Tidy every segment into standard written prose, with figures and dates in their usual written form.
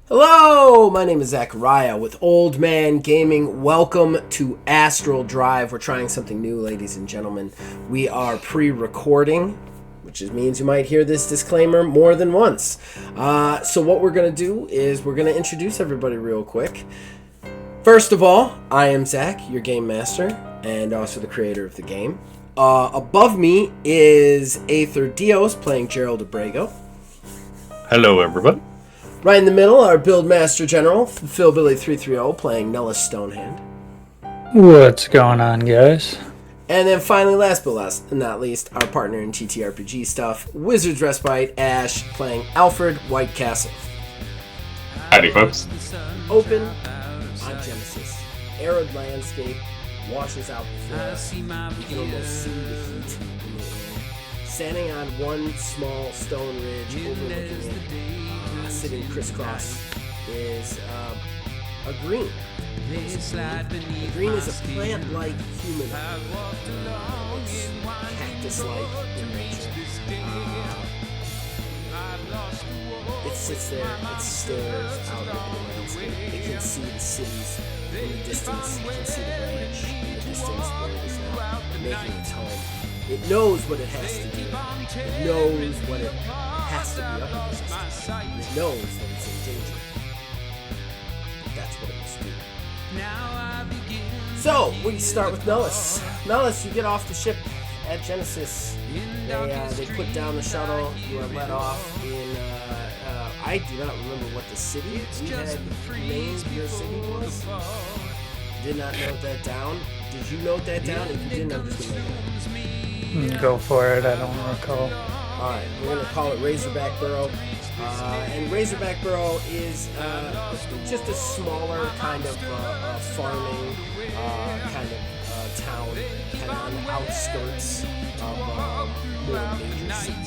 Hello, my name is Zachariah with Old Man Gaming. Welcome to Astral Drive. We're trying something new, ladies and gentlemen. We are pre-recording, which means you might hear this disclaimer more than once. So what we're going to do is we're going to introduce everybody real quick. First of all, I am Zach, your game master, and also the creator of the game. Above me is Aether Dios playing Gerald Abrego. Hello, everybody. Right in the middle, our Build Master General, Phil Billy 330, playing Nellis Stonehand. What's going on, guys? And then finally, last but not least, our partner in TTRPG stuff, Wizard's Respite, Ash, playing Alfred Whitecastle. Howdy, folks. Open on Genesis. Arid landscape washes out the floor. You can almost see the heat in the air. Standing on one small stone ridge overlooking it, sitting crisscross, is a green. A green is a plant-like human. It's cactus-like in nature. It sits there, it stares out over the landscape. It can see the cities in the distance. It can see the ranch in the distance where it is now making its home. It knows what it has to do. It knows what it has to be up against. And it knows that it's in danger. But that's what it must do. So, we start with Nellis. Nellis, you get off the ship at Genesis. They put down the shuttle. You are let off in, I do not remember what the city you had named your city was. Did not note that down. Did you note that down? If you didn't, I'm just going to Go for it, I don't recall. Alright, we're going to call it Razorback Burrow. And Razorback Burrow is just a smaller kind of farming kind of town, kind of on the outskirts of more major city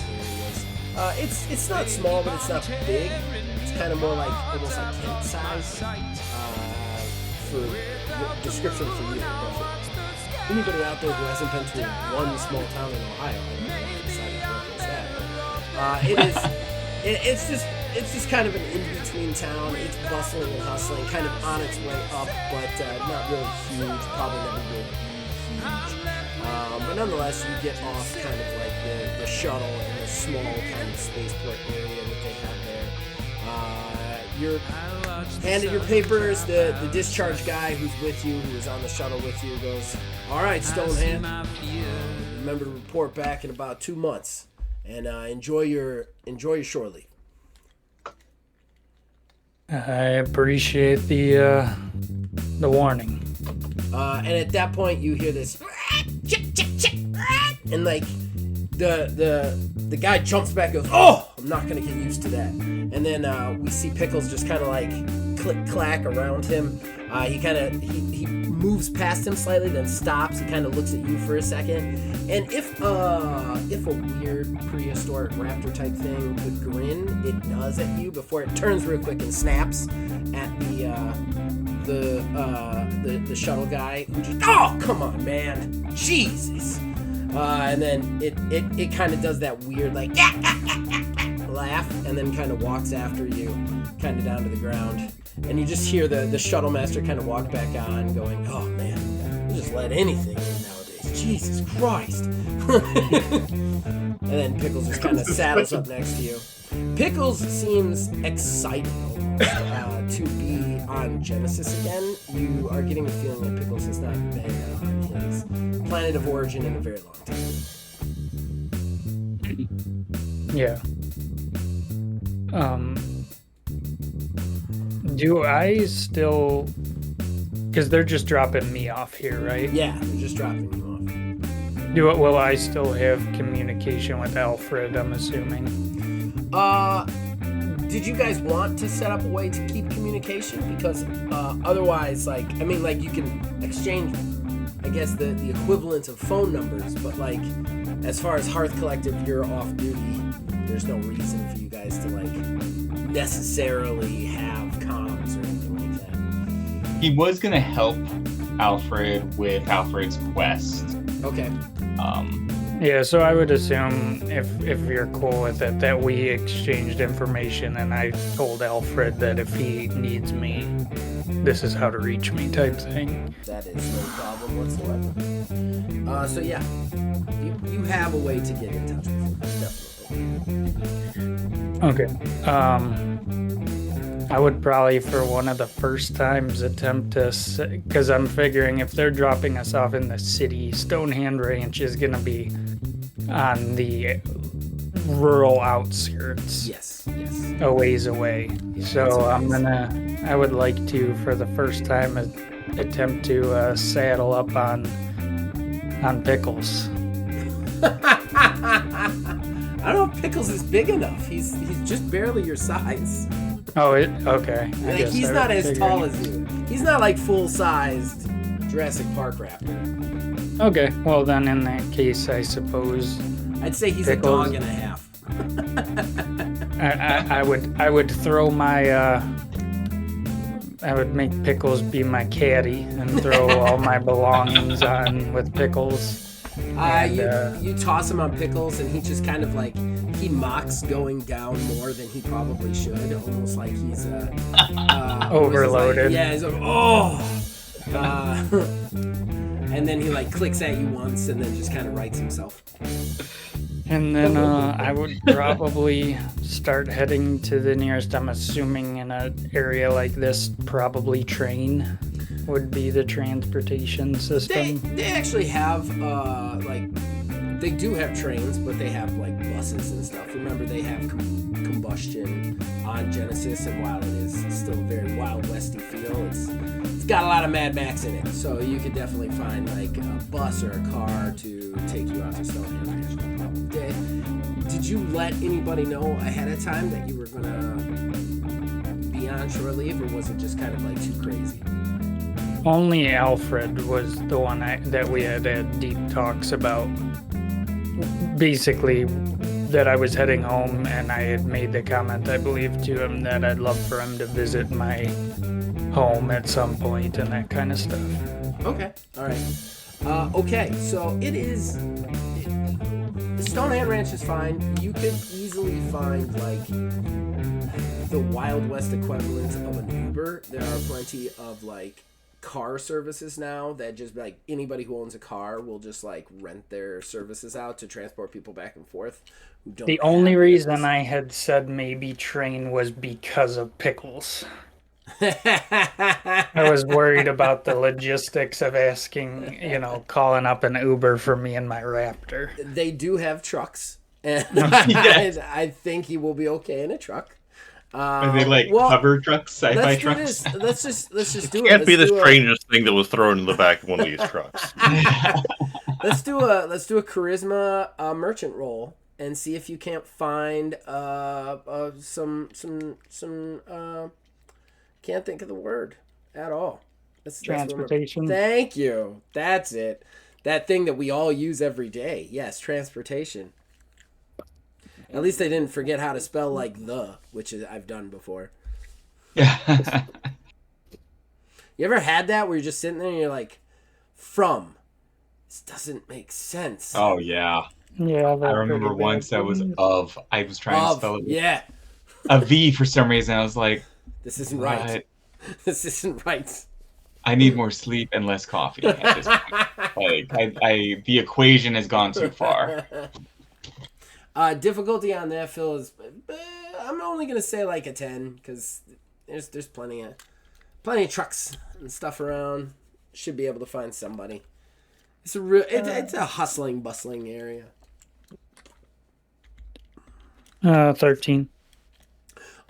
areas. It's not small, but it's not big. It's kind of more like, almost like Kent size. For description for you. Anybody out there who hasn't been to one small town in Ohio, I don't know why I decided to reference that. It's just kind of an in-between town. It's bustling and hustling, kind of on its way up, but not really huge. Probably never will be huge. But nonetheless, you get off kind of like the shuttle and the small kind of spaceport area that they have there. You're handed your papers. The discharge guy who's with you, who was on the shuttle with you, goes, "All right, Stonehand. Remember to report back in about 2 months, and enjoy your shore leave." I appreciate the warning. And at that point, you hear this, and like the guy jumps back, and goes, "Oh, I'm not gonna get used to that." And then we see Pickles just kind of like click clack around him. He moves past him slightly, then stops. He kind of looks at you for a second. And if a weird prehistoric raptor type thing could grin, it does at you before it turns real quick and snaps at the shuttle guy, who just, "Oh, come on, man, Jesus!" And then it kind of does that weird like laugh, and then kind of walks after you, kind of down to the ground. And you just hear the shuttle master kind of walk back on, going, "Oh man, you just let anything in nowadays. Jesus Christ!" And then Pickles just kind of saddles up next to you. Pickles seems excited almost to be on Genesis again. You are getting the feeling that Pickles has not been on his planet of origin in a very long time. Yeah. Do I still... Because they're just dropping me off here, right? Yeah, they're just dropping you off. Will I still have communication with Alfred, I'm assuming? Did you guys want to set up a way to keep communication? Because otherwise, you can exchange, I guess, the equivalent of phone numbers, but like, as far as Hearth Collective, you're off duty. There's no reason for you guys to like necessarily have comms or anything like that. He was gonna help Alfred with Alfred's quest. Okay. Yeah, so I would assume if you're cool with it that we exchanged information and I told Alfred that if he needs me, this is how to reach me type thing. That is no problem whatsoever. So yeah, you have a way to get in touch with him, definitely. Okay. I would probably for one of the first times attempt to, because I'm figuring if they're dropping us off in the city, Stonehand Ranch is gonna be on the rural outskirts. Yes. A ways away. Yeah, So I would like to, for the first time, attempt to saddle up on Pickles. I don't know if Pickles is big enough. He's just barely your size. Oh, okay. Like he's not as tall as you. He's not like full-sized Jurassic Park raptor. Okay, well then in that case, I suppose I'd say he's Pickles. a dog and a half. I would throw my I would make Pickles be my caddy and throw all my belongings on with Pickles. You toss him on Pickles and he just kind of like he mocks going down more than he probably should, almost like he's overloaded. Like, yeah, he's like, oh. And then he like clicks at you once and then just kind of rights himself. And then I would probably start heading to the nearest, I'm assuming in an area like this, probably train would be the transportation system. They actually have, they do have trains, but they have, like, buses and stuff. Remember, they have combustion on Genesis, and while it is still a very Wild Westy feel, it's got a lot of Mad Max in it. So you could definitely find, like, a bus or a car to take you out to Stonehenge Ranch. No problem. Did you let anybody know ahead of time that you were going to be on shore leave, or was it just kind of, like, too crazy? Only Alfred was the one that we had deep talks about. Basically, that I was heading home, and I had made the comment, I believe, to him that I'd love for him to visit my home at some point and that kind of stuff. Okay, all right. Okay, so it is. The Stonehand Ranch is fine. You could easily find like the Wild West equivalent of an Uber. There are plenty of like car services now that just like anybody who owns a car will just like rent their services out to transport people back and forth who don't. The only reason I had said maybe train was because of Pickles. I was worried about the logistics of asking, calling up an Uber for me and my Raptor. They do have trucks, and I think he will be okay in a truck. Are they like hover trucks, sci-fi trucks? Let's just do it. Can't be the strangest thing that was thrown in the back of one of these trucks. Let's do a charisma merchant roll and see if you can't find some can't think of the word at all. Transportation. Thank you. That's it. That thing that we all use every day. Yes, transportation. At least they didn't forget how to spell like the, which I've done before. Yeah. You ever had that where you're just sitting there and you're like, from? This doesn't make sense. Oh, yeah. Yeah. I remember once I was of. I was trying to spell it with a V for some reason. I was like, this isn't right. This isn't right. I need more sleep and less coffee at this point. Like, the equation has gone too far. Difficulty on that, Phil, is I'm only gonna say like a 10 because there's plenty of trucks and stuff around. Should be able to find somebody. It's it's a hustling, bustling area. 13.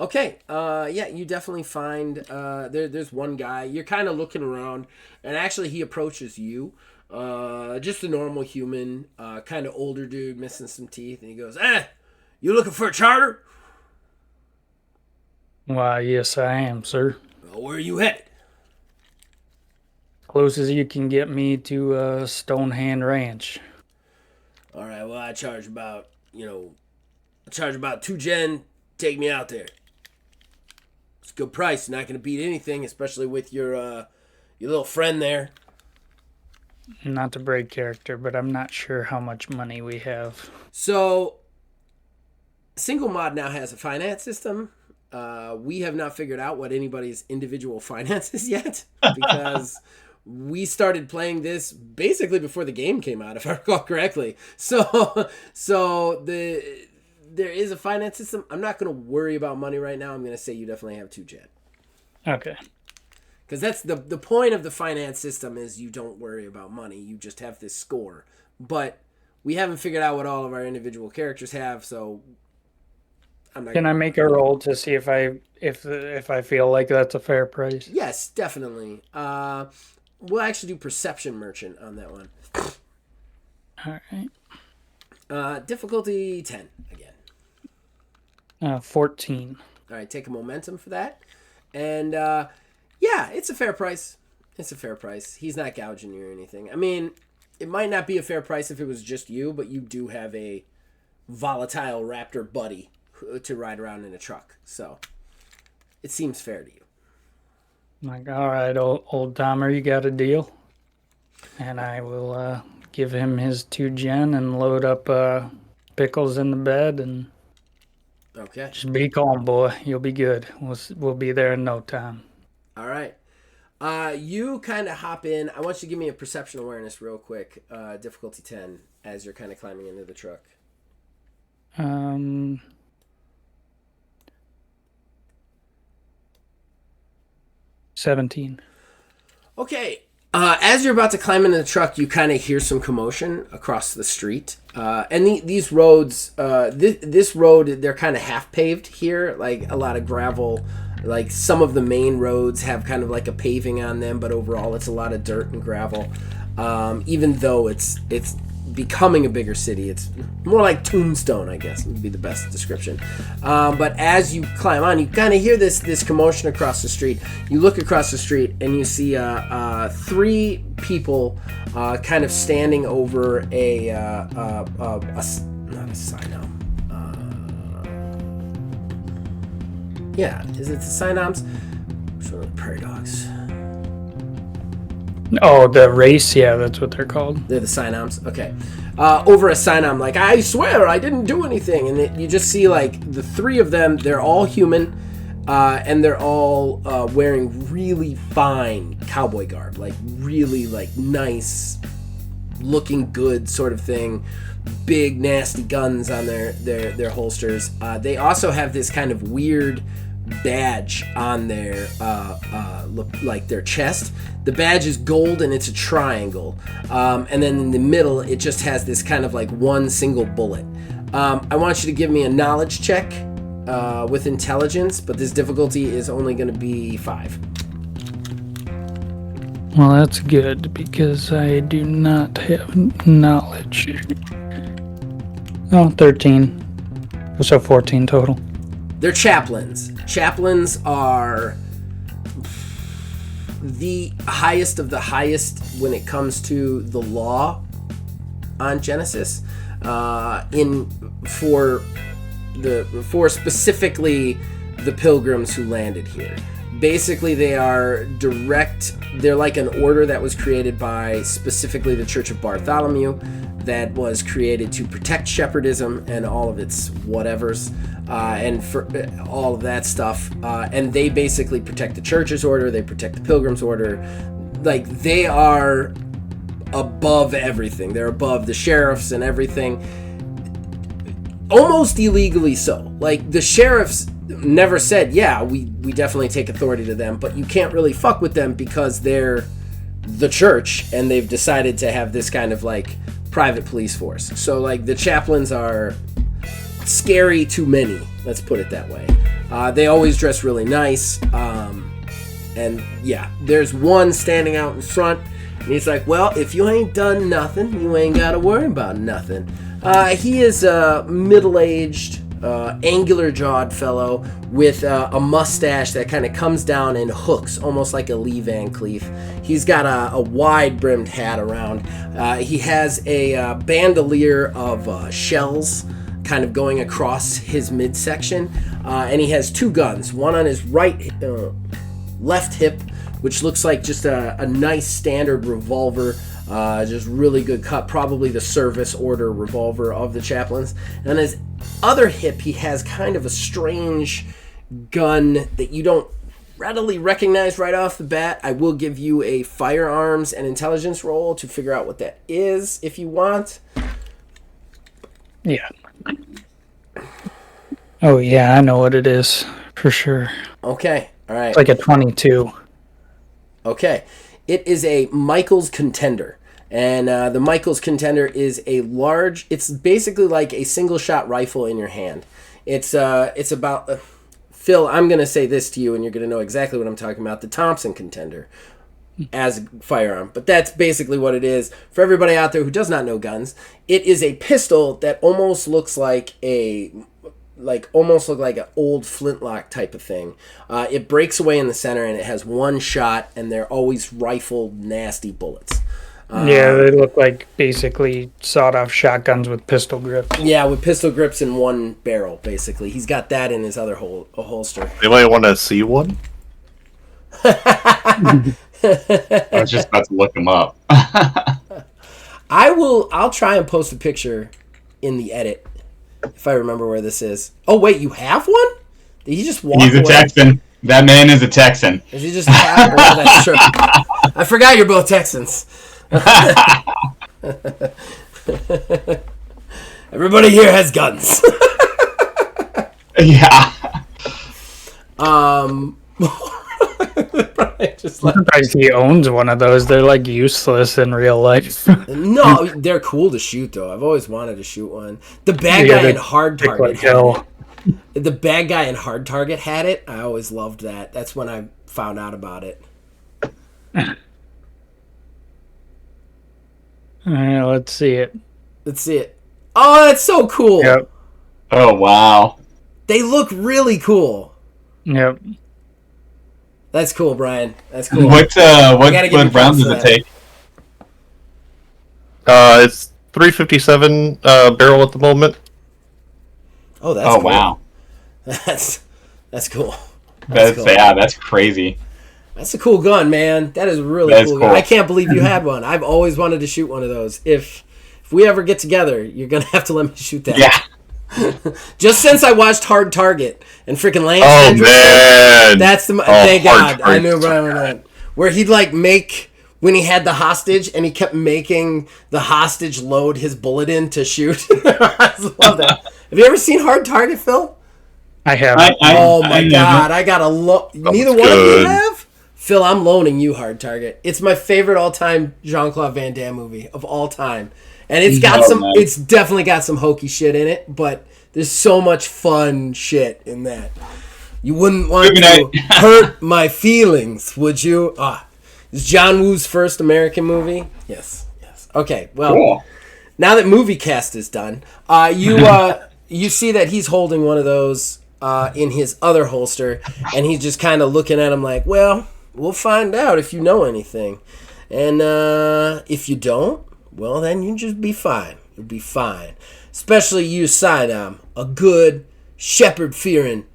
Okay, yeah, you definitely find there's one guy. You're kind of looking around, and actually he approaches you. Just a normal human, kind of older dude, missing some teeth, and he goes, you looking for a charter? Why, yes, I am, sir. Well, where are you headed? Close as you can get me to Stonehand Ranch. All right, well, I charge about 2 gen. Take me out there. It's a good price. Not going to beat anything, especially with your little friend there. not to break character, but I'm not sure how much money we have. So, single mod now has a finance system. We have not figured out what anybody's individual finances yet because we started playing this basically before the game came out, if I recall correctly. So there is a finance system. I'm not going to worry about money right now. I'm going to say you definitely have 2 Jet. Okay. Because that's the point of the finance system is you don't worry about money. You just have this score. But we haven't figured out what all of our individual characters have, so I'm not. Can I make a roll to see if I feel like that's a fair price? Yes, definitely. We'll actually do Perception Merchant on that one. All right. Difficulty 10 again. 14. All right, take a momentum for that. And yeah, it's a fair price. It's a fair price. He's not gouging you or anything. I mean, it might not be a fair price if it was just you, but you do have a volatile raptor buddy to ride around in a truck. So it seems fair to you. Like, all right, old timer, you got a deal? And I will give him his 2 gen and load up pickles in the bed and Okay. just be calm, boy. You'll be good. We'll be there in no time. All right. You kind of hop in. I want you to give me a perception awareness real quick. Difficulty 10 as you're kind of climbing into the truck. 17. Okay. As you're about to climb into the truck, you kind of hear some commotion across the street. And these roads, this road, they're kind of half paved here, like a lot of gravel. Like some of the main roads have kind of like a paving on them, but overall it's a lot of dirt and gravel. Even though it's becoming a bigger city, it's more like Tombstone, I guess would be the best description. But as you climb on, you kind of hear this commotion across the street. You look across the street and you see 3 people kind of standing over not a Sinom. Yeah, is it the Sinoms? Which one are the prairie dogs? Oh, the race? Yeah, that's what they're called. They're the Sinoms. Okay. Over a Sinom, like, I swear I didn't do anything. And you just see, like, the 3 of them, they're all human, and they're all wearing really fine cowboy garb. Like, really, like, nice, looking good sort of thing. Big, nasty guns on their holsters. They also have this kind of weird badge on their like their chest. The badge is gold and it's a triangle, and then in the middle it just has this kind of like one single bullet. I want you to give me a knowledge check with intelligence, but this difficulty is only going to be 5. Well, that's good because I do not have knowledge. Oh, 13. So 14 total. They're chaplains. Chaplains are the highest of the highest when it comes to the law on Genesis. For specifically the pilgrims who landed here. Basically, they're like an order that was created by specifically the Church of Bartholomew that was created to protect shepherdism and all of its whatevers, and for all of that stuff. And they basically protect the church's order, they protect the pilgrim's order. Like, they are above everything. They're above the sheriffs and everything. Almost illegally so. Like, the sheriffs never said, yeah, we definitely take authority to them, but you can't really fuck with them because they're the church and they've decided to have this kind of like private police force. So like the chaplains are scary to many, let's put it that way. They always dress really nice, and yeah, there's one standing out in front and he's like, well, if you ain't done nothing, you ain't gotta worry about nothing. He is a middle-aged, angular-jawed fellow with a mustache that kind of comes down and hooks, almost like a Lee Van Cleef. He's got a wide-brimmed hat around. He has a bandolier of shells kind of going across his midsection, and he has 2 guns, one on his left hip, which looks like just a nice standard revolver, Just really good cut. Probably the service order revolver of the chaplains. And on his other hip, he has kind of a strange gun that you don't readily recognize right off the bat. I will give you a firearms and intelligence roll to figure out what that is if you want. Yeah. Oh, yeah, I know what it is for sure. Okay, all right. It's like a 22. Okay. It is a Michael's Contender. And the Michael's Contender is a large, it's basically like a single shot rifle in your hand. It's about, Phil, I'm going to say this to you and you're going to know exactly what I'm talking about. The Thompson Contender as a firearm. But that's basically what it is. For everybody out there who does not know guns, it is a pistol that almost looks like an old flintlock type of thing. It breaks away in the center and it has one shot and they're always rifled nasty bullets. Yeah, they look like basically sawed-off shotguns with pistol grips. Yeah, with pistol grips in one barrel, basically. He's got that in his other holster. Anybody want to see one? I was just about to look them up. I'll try and post a picture in the edit if I remember where this is. Oh, wait, you have one? Did he just walk He's a away? Texan. That man is a Texan. Is he just have one? That's true. I forgot you're both Texans. Everybody here has guns. Yeah. Just like, Sometimes he owns one of those. They're like useless in real life. no, they're cool to shoot though. I've always wanted to shoot one. The bad guy in Hard Target had it. The bad guy in Hard Target had it. I always loved that. That's when I found out about it. All right, let's see it. Let's see it. Oh, that's so cool. Yep. Oh, wow. They look really cool. Yep. That's cool, Brian. That's cool. What gotta give you round props does for it that. take? It's 357 barrel at the moment. Oh, that's Oh, cool. wow. That's cool. That's cool. Yeah, that's crazy. That's a cool gun, man. That is a really That is cool cool. gun. I can't believe you had one. I've always wanted to shoot one of those. If we ever get together, you're gonna have to let me shoot that. Yeah. Just since I watched Hard Target and freaking Lance Oh Hendrickson, man! that's the thank God I knew Brian would that. Where he'd like make when he had the hostage and he kept making the hostage load his bullet in to shoot. I just love that. Have you ever seen Hard Target, Phil? I have. Oh my I God, I gotta neither one of you have? Phil, I'm loaning you Hard Target. It's my favorite all-time Jean-Claude Van Damme movie of all time. And it's got it's definitely got some hokey shit in it, but there's so much fun shit in that. You wouldn't want to hurt my feelings, would you? It's John Woo's first American movie. Yes. Okay, well, Cool. now that Movie Cast is done, you see that he's holding one of those in his other holster, and he's just kind of looking at him like, well, we'll find out if you know anything. And if you don't, well, then you just be fine. You'll be fine. Especially you, Sinam, a good, shepherd-fearing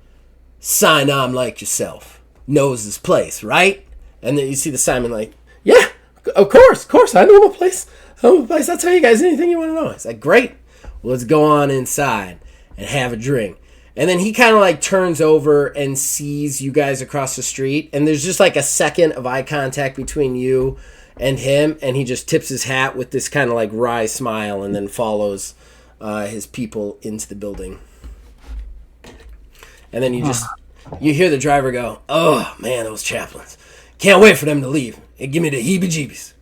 Sinam like yourself. Knows his place, right? And then you see the Simon like, yeah, of course, I know my place. I'll tell you guys anything you want to know. It's like, great. Well, let's go on inside and have a drink. And then he kind of like turns over and sees you guys across the street. And there's just like a second of eye contact between you and him. And he just tips his hat with this kind of like wry smile and then follows his people into the building. And then you hear the driver go, oh man, those chaplains. Can't wait for them to leave. It give me the heebie-jeebies.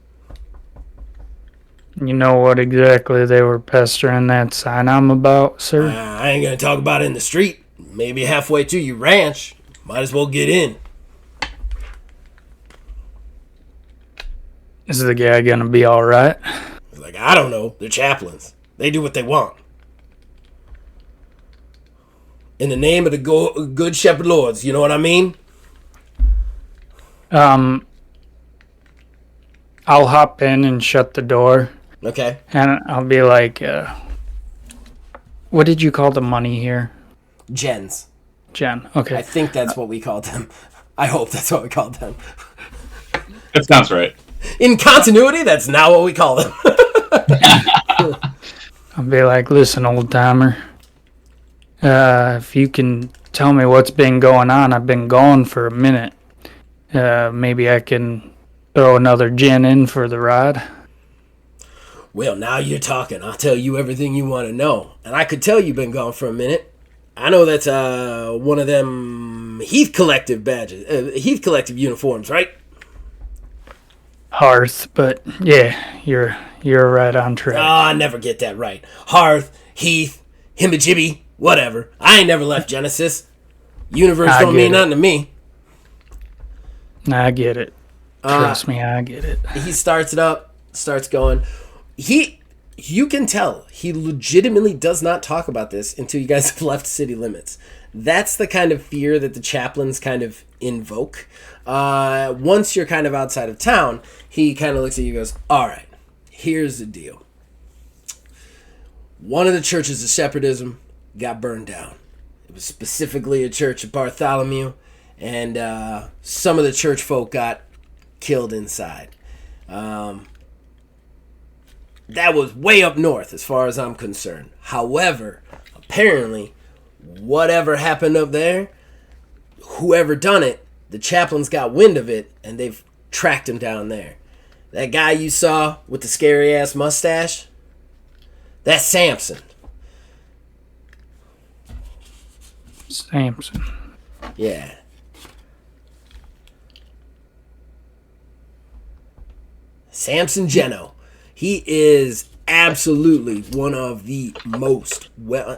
You know what exactly they were pestering that Sinam about, sir? I ain't gonna talk about it in the street. Maybe halfway to your ranch. Might as well get in. Is the guy gonna be all right? It's like, I don't know. They're chaplains. They do what they want. In the name of the good shepherd lords, you know what I mean? I'll hop in and shut the door, Okay. and I'll be like, what did you call the money here? Gens. Jen. I Okay. think that's what we called them. I hope that's what we called them. That sounds right. In continuity, that's not what we call them. I'll be like, listen, old timer. If you can tell me what's been going on, I've been gone for a minute. Maybe I can throw another gin in for the ride. Well, now you're talking. I'll tell you everything you want to know. And I could tell you've been gone for a minute. I know that's one of them Heath Collective badges, Heath Collective uniforms, right? Hearth, but yeah, you're right on track. Oh, I never get that right. Hearth, Heath, Himajibby, whatever. I ain't never left Genesis. Universe don't mean nothing to me. I get it. Trust me, I get it. He starts it up, starts going. You can tell he legitimately does not talk about this until you guys have left city limits. That's the kind of fear that the chaplains kind of invoke. Once you're kind of outside of town, he kind of looks at you and goes, all right, here's the deal. One of the churches of Shepherdism got burned down. It was specifically a church of Bartholomew, and some of the church folk got killed inside. That was way up north as far as I'm concerned. However, apparently, whatever happened up there, whoever done it, the chaplains got wind of it, and they've tracked him down there. That guy you saw with the scary-ass mustache, that's Samson. Samson. Yeah. Samson Geno. He is absolutely one of the most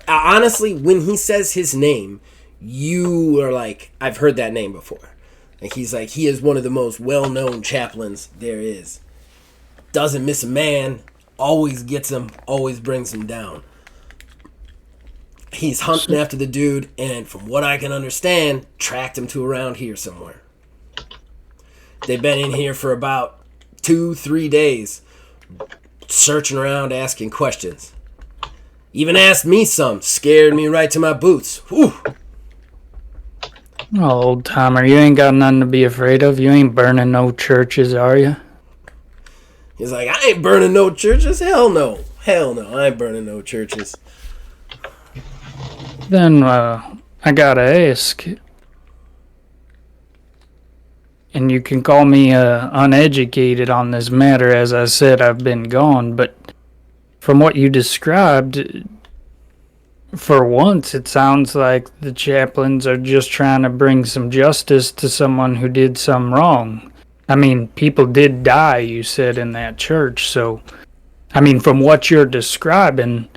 honestly, when he says his name, you are like, I've heard that name before. Like, he's like, he is one of the most well-known chaplains there is. Doesn't miss a man, always gets him, always brings him down. He's hunting after the dude, and from what I can understand, tracked him to around here somewhere. They've been in here for about 2-3 days, searching around, asking questions. Even asked me some, scared me right to my boots. Whew. Oh, old timer, you ain't got nothing to be afraid of. You ain't burning no churches, are you? He's like, I ain't burning no churches. Hell no. Hell no, I ain't burning no churches. Then, I gotta ask. And you can call me uneducated on this matter. As I said, I've been gone. But from what you described, for once, it sounds like the chaplains are just trying to bring some justice to someone who did some wrong. I mean, people did die, you said, in that church. So, I mean, from what you're describing,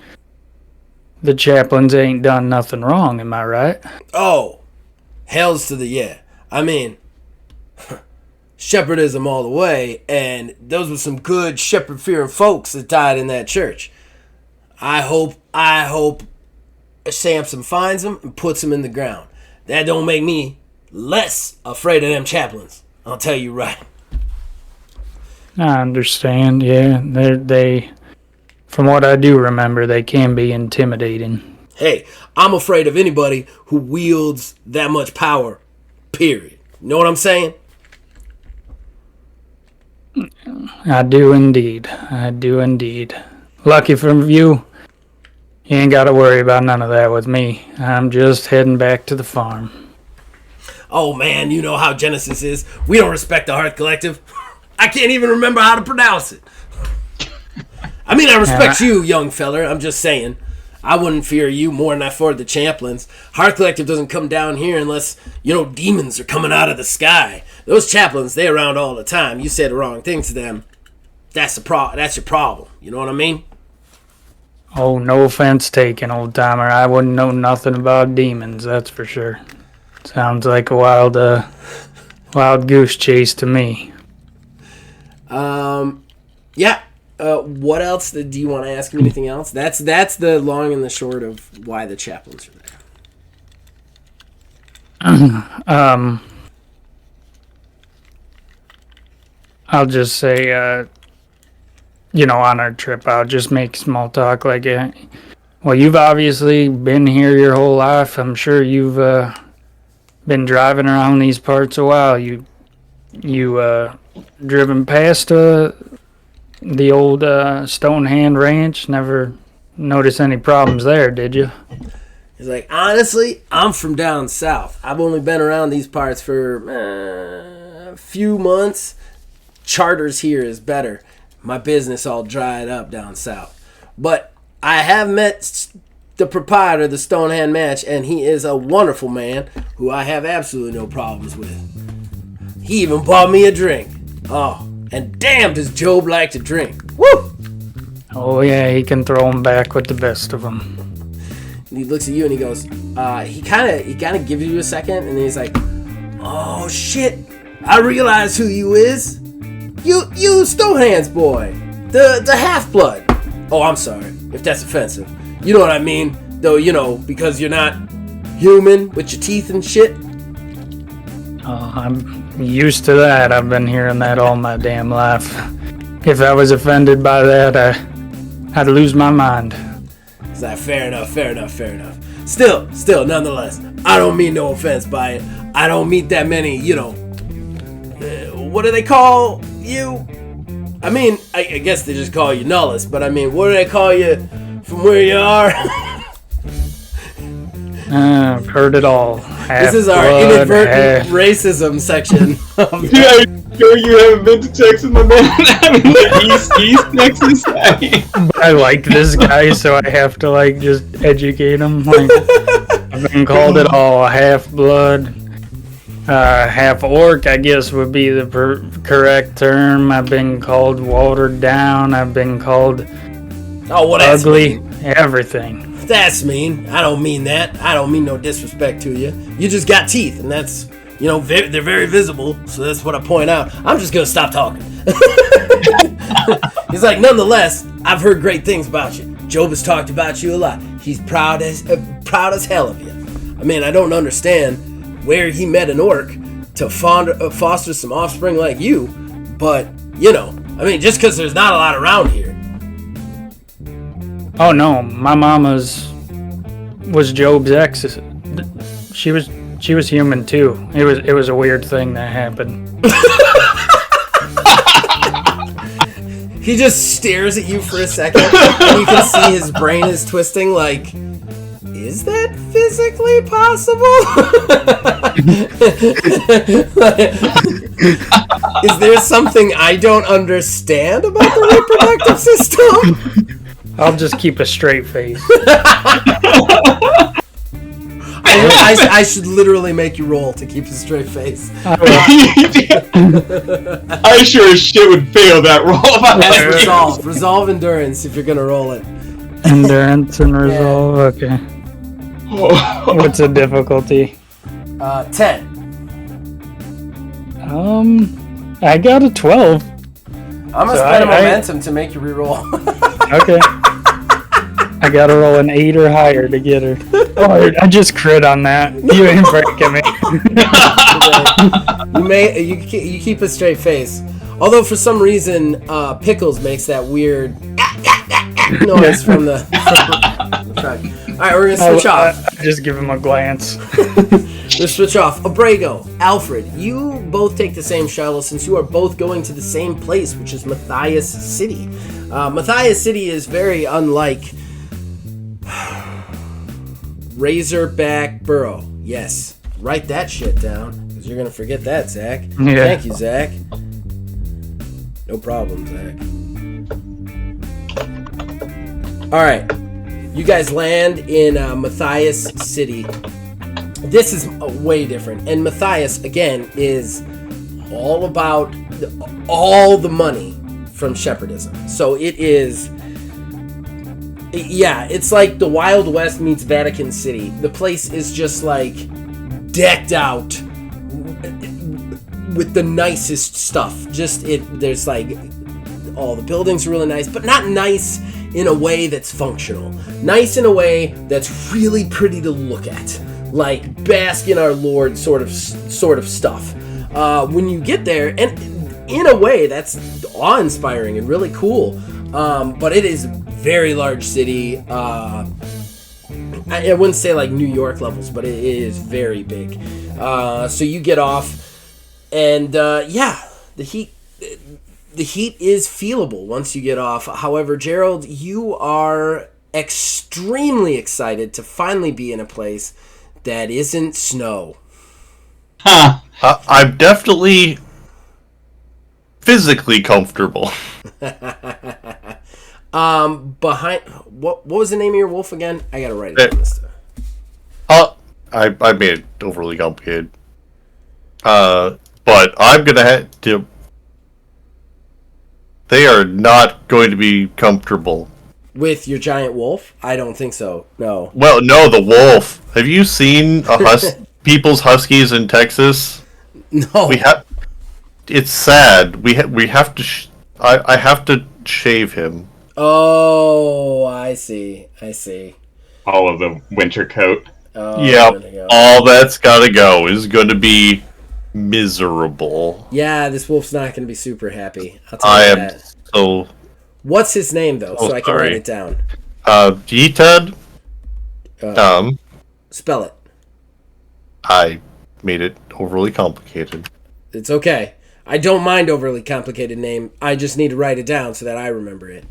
the chaplains ain't done nothing wrong. Am I right? Oh, hell's to the yeah. I mean, shepherdism all the way, and those were some good shepherd-fearing folks that died in that church. I hope Samson finds them and puts them in the ground. That don't make me less afraid of them chaplains. I'll tell you right. I understand, yeah. They, from what I do remember, they can be intimidating. Hey, I'm afraid of anybody who wields that much power, period. You know what I'm saying? I do indeed. I do indeed. Lucky for you, you ain't got to worry about none of that with me. I'm just heading back to the farm. Oh man, you know how Genesis is. We don't respect the Heart Collective. I can't even remember how to pronounce it. I mean, I respect you, young feller. I'm just saying. I wouldn't fear you more than I feared the chaplains. Heart Collective doesn't come down here unless, demons are coming out of the sky. Those chaplains, they around all the time. You say the wrong thing to them, that's your problem. You know what I mean? Oh, no offense taken, old timer. I wouldn't know nothing about demons, that's for sure. Sounds like a wild goose chase to me. Yeah. What else do you want to ask me? Anything else? That's the long and the short of why the chaplains are there. I'll just say, on our trip, I'll just make small talk like, well, you've obviously been here your whole life. I'm sure you've been driving around these parts a while. You You driven past the old Stonehand Ranch? Never notice any problems there, did you? He's like, honestly, I'm from down south. I've only been around these parts for a few months. Charters here is better. My business all dried up down south. But I have met the proprietor of the Stonehand Match, and he is a wonderful man who I have absolutely no problems with. He even bought me a drink. Oh, and damn does Job like to drink. Woo! Oh yeah, he can throw 'em back with the best of them. And he looks at you and he goes, he kind of gives you a second, and then he's like, oh shit, I realize who you is. You Stonehand's boy, the half-blood. Oh, I'm sorry if that's offensive. You know what I mean, though. You know, because you're not human with your teeth and shit. Oh, I'm used to that. I've been hearing that all my damn life. If I was offended by that, I'd lose my mind. It's like, fair enough. Still, nonetheless, I don't mean no offense by it. I don't meet that many, what do they call you? I mean, I guess they just call you Nullus, but I mean, what do they call you from where you are? I've heard it all. This is our inadvertent racism section. Yeah, sure you haven't been to Texas, my man. I mean, like East Texas. I like this guy, so I have to just educate him. Like, I've been called it all. Half-blood, half-orc, I guess would be the correct term. I've been called watered down. I've been called ugly. Everything. That's mean. I don't mean that. I don't mean no disrespect to you. You just got teeth, and that's, they're very visible, so that's what I point out. I'm just gonna stop talking. He's like, nonetheless, I've heard great things about you. Job has talked about you a lot. He's proud as hell of you. I mean, I don't understand where he met an orc to foster some offspring like you, but, I mean, just because there's not a lot around here. Oh no, my mama's was Job's ex. She was human too. It was a weird thing that happened. He just stares at you for a second, and you can see his brain is twisting like, is that physically possible? Is there something I don't understand about the reproductive system? I'll just keep a straight face. I should literally make you roll to keep a straight face. I sure as shit would fail that roll. That's resolve endurance if you're gonna roll it. Endurance and resolve. Okay. What's the difficulty? 10. I got a 12. I'm gonna spend a momentum to make you reroll. Okay. I gotta roll an 8 or higher to get her. Oh, I just crit on that. You ain't breaking me. You keep a straight face. Although for some reason, Pickles makes that weird noise from the truck. Alright, we're gonna switch off. I just give him a glance. Let's switch off. Abrego, Alfred, you both take the same shuttle since you are both going to the same place, which is Matthias City. Matthias City is very unlike Razorback Burrow. Yes, write that shit down, because you're going to forget that, Zach. Yeah. Thank you, Zach. No problem, Zach. Alright, you guys land in Matthias City. This is way different. And Matthias, again, is all about all the money from shepherdism. So it is... Yeah, it's like the Wild West meets Vatican City. The place is just decked out with the nicest stuff. There's all the buildings are really nice, but not nice in a way that's functional. Nice in a way that's really pretty to look at. Like bask in our Lord sort of stuff. When you get there, and in a way that's awe-inspiring and really cool. But it is a very large city. I wouldn't say New York levels, but it is very big. So you get off, And yeah, the heat is feelable once you get off. However, Gerald, you are extremely excited to finally be in a place that isn't snow. Huh. I'm definitely physically comfortable. Behind what was the name of your wolf again? I gotta write it down this time. I made it overly complicated. But I'm gonna have to. They are not going to be comfortable. With your giant wolf? I don't think so. No. Well, no, the wolf. Have you seen people's huskies in Texas? No. We have. It's sad. We have to. I have to shave him. Oh, I see. All of the winter coat. Oh, Yep. All that's gotta go is going to be miserable. Yeah, this wolf's not going to be super happy. I'll tell I you am that. so. What's his name though, so I can sorry. write it down? G-Ted. Spell it. I made it overly complicated. It's okay. I don't mind overly complicated name. I just need to write it down so that I remember it.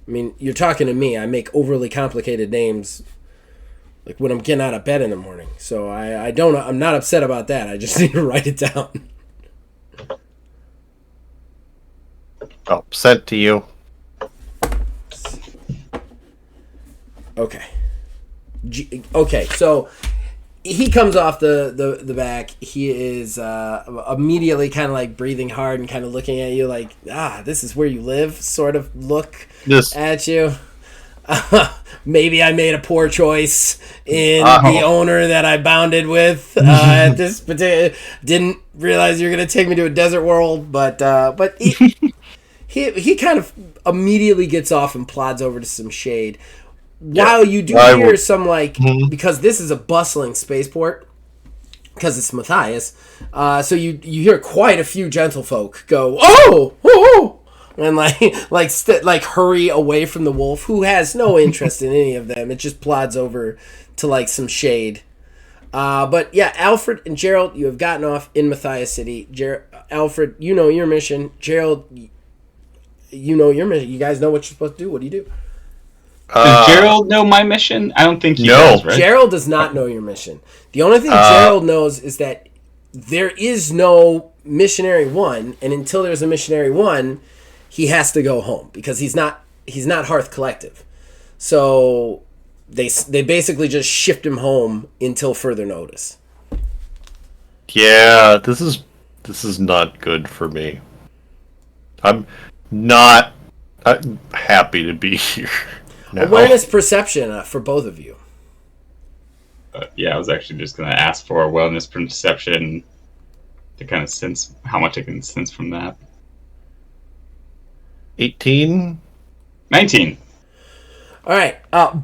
I mean, you're talking to me. I make overly complicated names like when I'm getting out of bed in the morning. So I'm not upset about that. I just need to write it down. Oh, sent to you. Okay. Okay, so he comes off the back. He is immediately kind of like breathing hard and kind of looking at you like, this is where you live, sort of look at you. Maybe I made a poor choice in the owner that I bounded with at this particular. Didn't realize you're gonna take me to a desert world, but he kind of immediately gets off and plods over to some shade. While you do hear some because this is a bustling spaceport, because it's Matthias, so you hear quite a few gentlefolk go, oh, and like hurry away from the wolf, who has no interest in any of them. It just plods over to like some shade. But yeah, Alfred and Gerald, you have gotten off in Matthias City. Alfred, you know your mission. Gerald, you know your mission. You guys know what you're supposed to do. What do you do? Does Gerald know my mission? I don't think he does, right? Gerald does not know your mission. The only thing Gerald knows is that there is no Missionary 1, and until there's a Missionary 1, he has to go home because he's not Hearth Collective. So they basically just shipped him home until further notice. Yeah, this is not good for me. I'm not happy to be here. No. Awareness perception for both of you. Yeah, I was actually just going to ask for awareness perception to kind of sense how much I can sense from that. 18? 19. All right.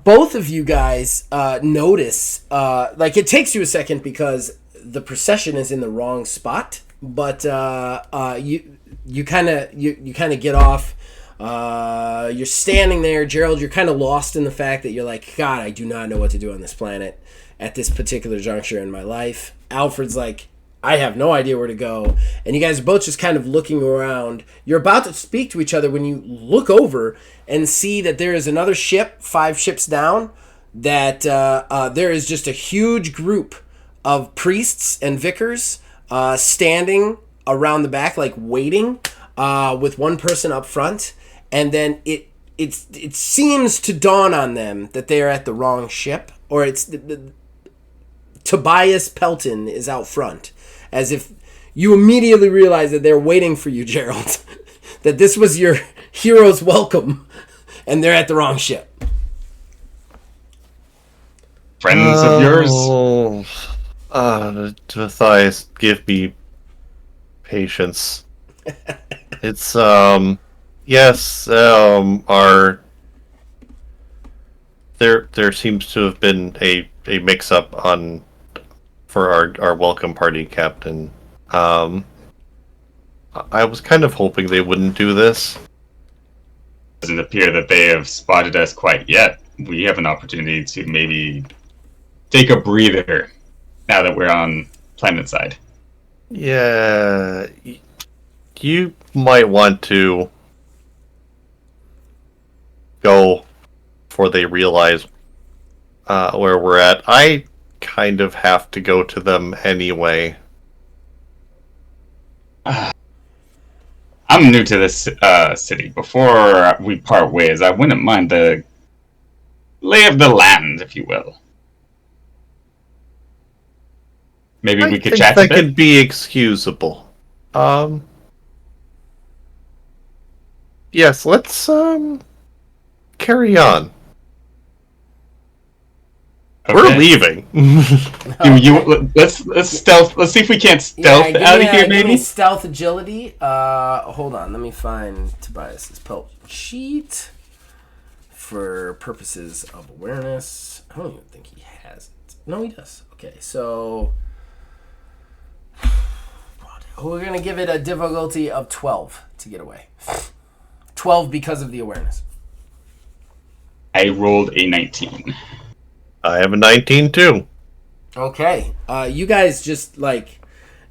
Both of you guys notice, it takes you a second because the procession is in the wrong spot, but you kind of get off. You're standing there, Gerald. You're kind of lost in the fact that you're like, God, I do not know what to do on this planet at this particular juncture in my life. Alfred's like, I have no idea where to go. And you guys are both just kind of looking around. You're about to speak to each other when you look over and see that there is another ship, 5 ships down, that there is just a huge group of priests and vicars standing around the back, like waiting, with one person up front. And then it seems to dawn on them that they are at the wrong ship, or it's Tobias Pelton is out front, as if you immediately realize that they're waiting for you, Gerald, that this was your hero's welcome, and they're at the wrong ship. Friends of yours? Matthias, give me patience. It's, yes, there seems to have been a mix-up for our welcome party captain. I was kind of hoping they wouldn't do this. It doesn't appear that they have spotted us quite yet. We have an opportunity to maybe take a breather now that we're on planet side. Yeah, you might want to go before they realize where we're at. I kind of have to go to them anyway. I'm new to this city. Before we part ways, I wouldn't mind the lay of the land, if you will. Maybe I we could think chat a that bit. could be excusable. Yes, let's carry on. We're Okay. leaving. Let's stealth. Let's see if we can't stealth give out me, of here, give me maybe. stealth agility. Hold on, let me find Tobias's pelt sheet for purposes of awareness. I don't even think he has it. No, he does. Okay, so we're gonna give it a difficulty of 12 to get away. 12 because of the awareness. I rolled a 19. I have a 19 too. Okay, you guys just like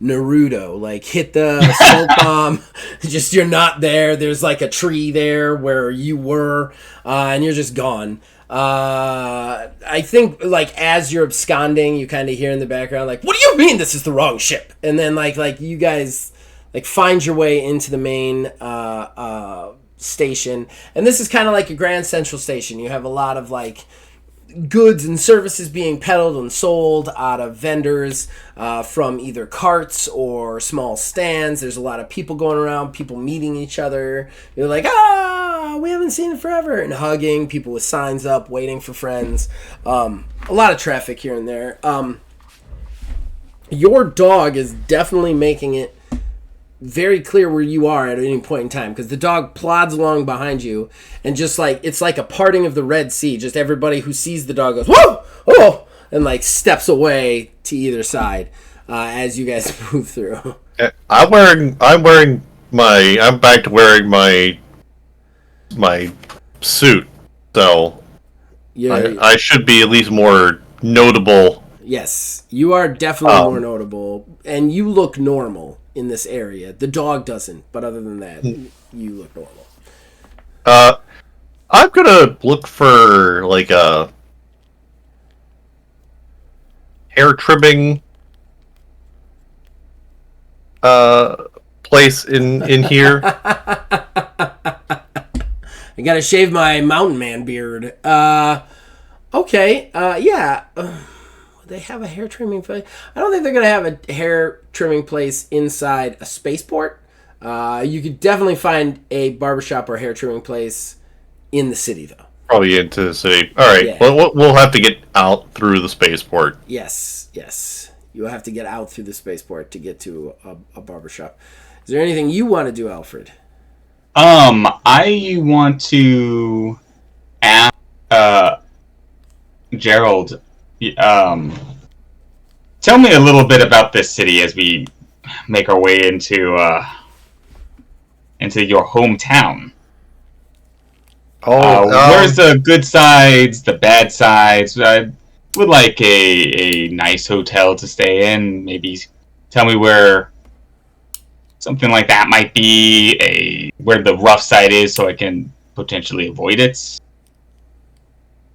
Naruto, like hit the smoke bomb. Just you're not there. There's like a tree there where you were, and you're just gone. I think like as you're absconding, you kind of hear in the background like, "What do you mean this is the wrong ship?" And then like you guys like find your way into the main station, and this is kind of like a Grand Central Station. You have a lot of like goods and services being peddled and sold out of vendors from either carts or small stands. There's a lot of people going around, people meeting each other. You're like, we haven't seen it forever, and hugging, people with signs up, waiting for friends. A lot of traffic here and there. Your dog is definitely making it very clear where you are at any point in time, because the dog plods along behind you, and just like it's like a parting of the Red Sea. Just everybody who sees the dog goes whoa, oh, and like steps away to either side as you guys move through. I'm back to wearing my suit, so Yeah, I should be at least more notable. yes, you are definitely more notable, and you look normal in this area. The dog doesn't, but other than that, you look normal. I'm gonna look for like a hair trimming place in here. I gotta shave my mountain man beard. Okay, yeah. They have a hair trimming place. I don't think they're gonna have a hair trimming place inside a spaceport. You could definitely find a barbershop or hair trimming place in the city, though. Probably into the city. All right. Yeah. Well, we'll have to get out through the spaceport. Yes. You'll have to get out through the spaceport to get to a barbershop. Is there anything you want to do, Alfred? I want to ask Gerald. Tell me a little bit about this city as we make our way into your hometown. Where's the good sides, the bad sides? I would like a nice hotel to stay in. Maybe tell me where something like that might be, where the rough side is, so I can potentially avoid it.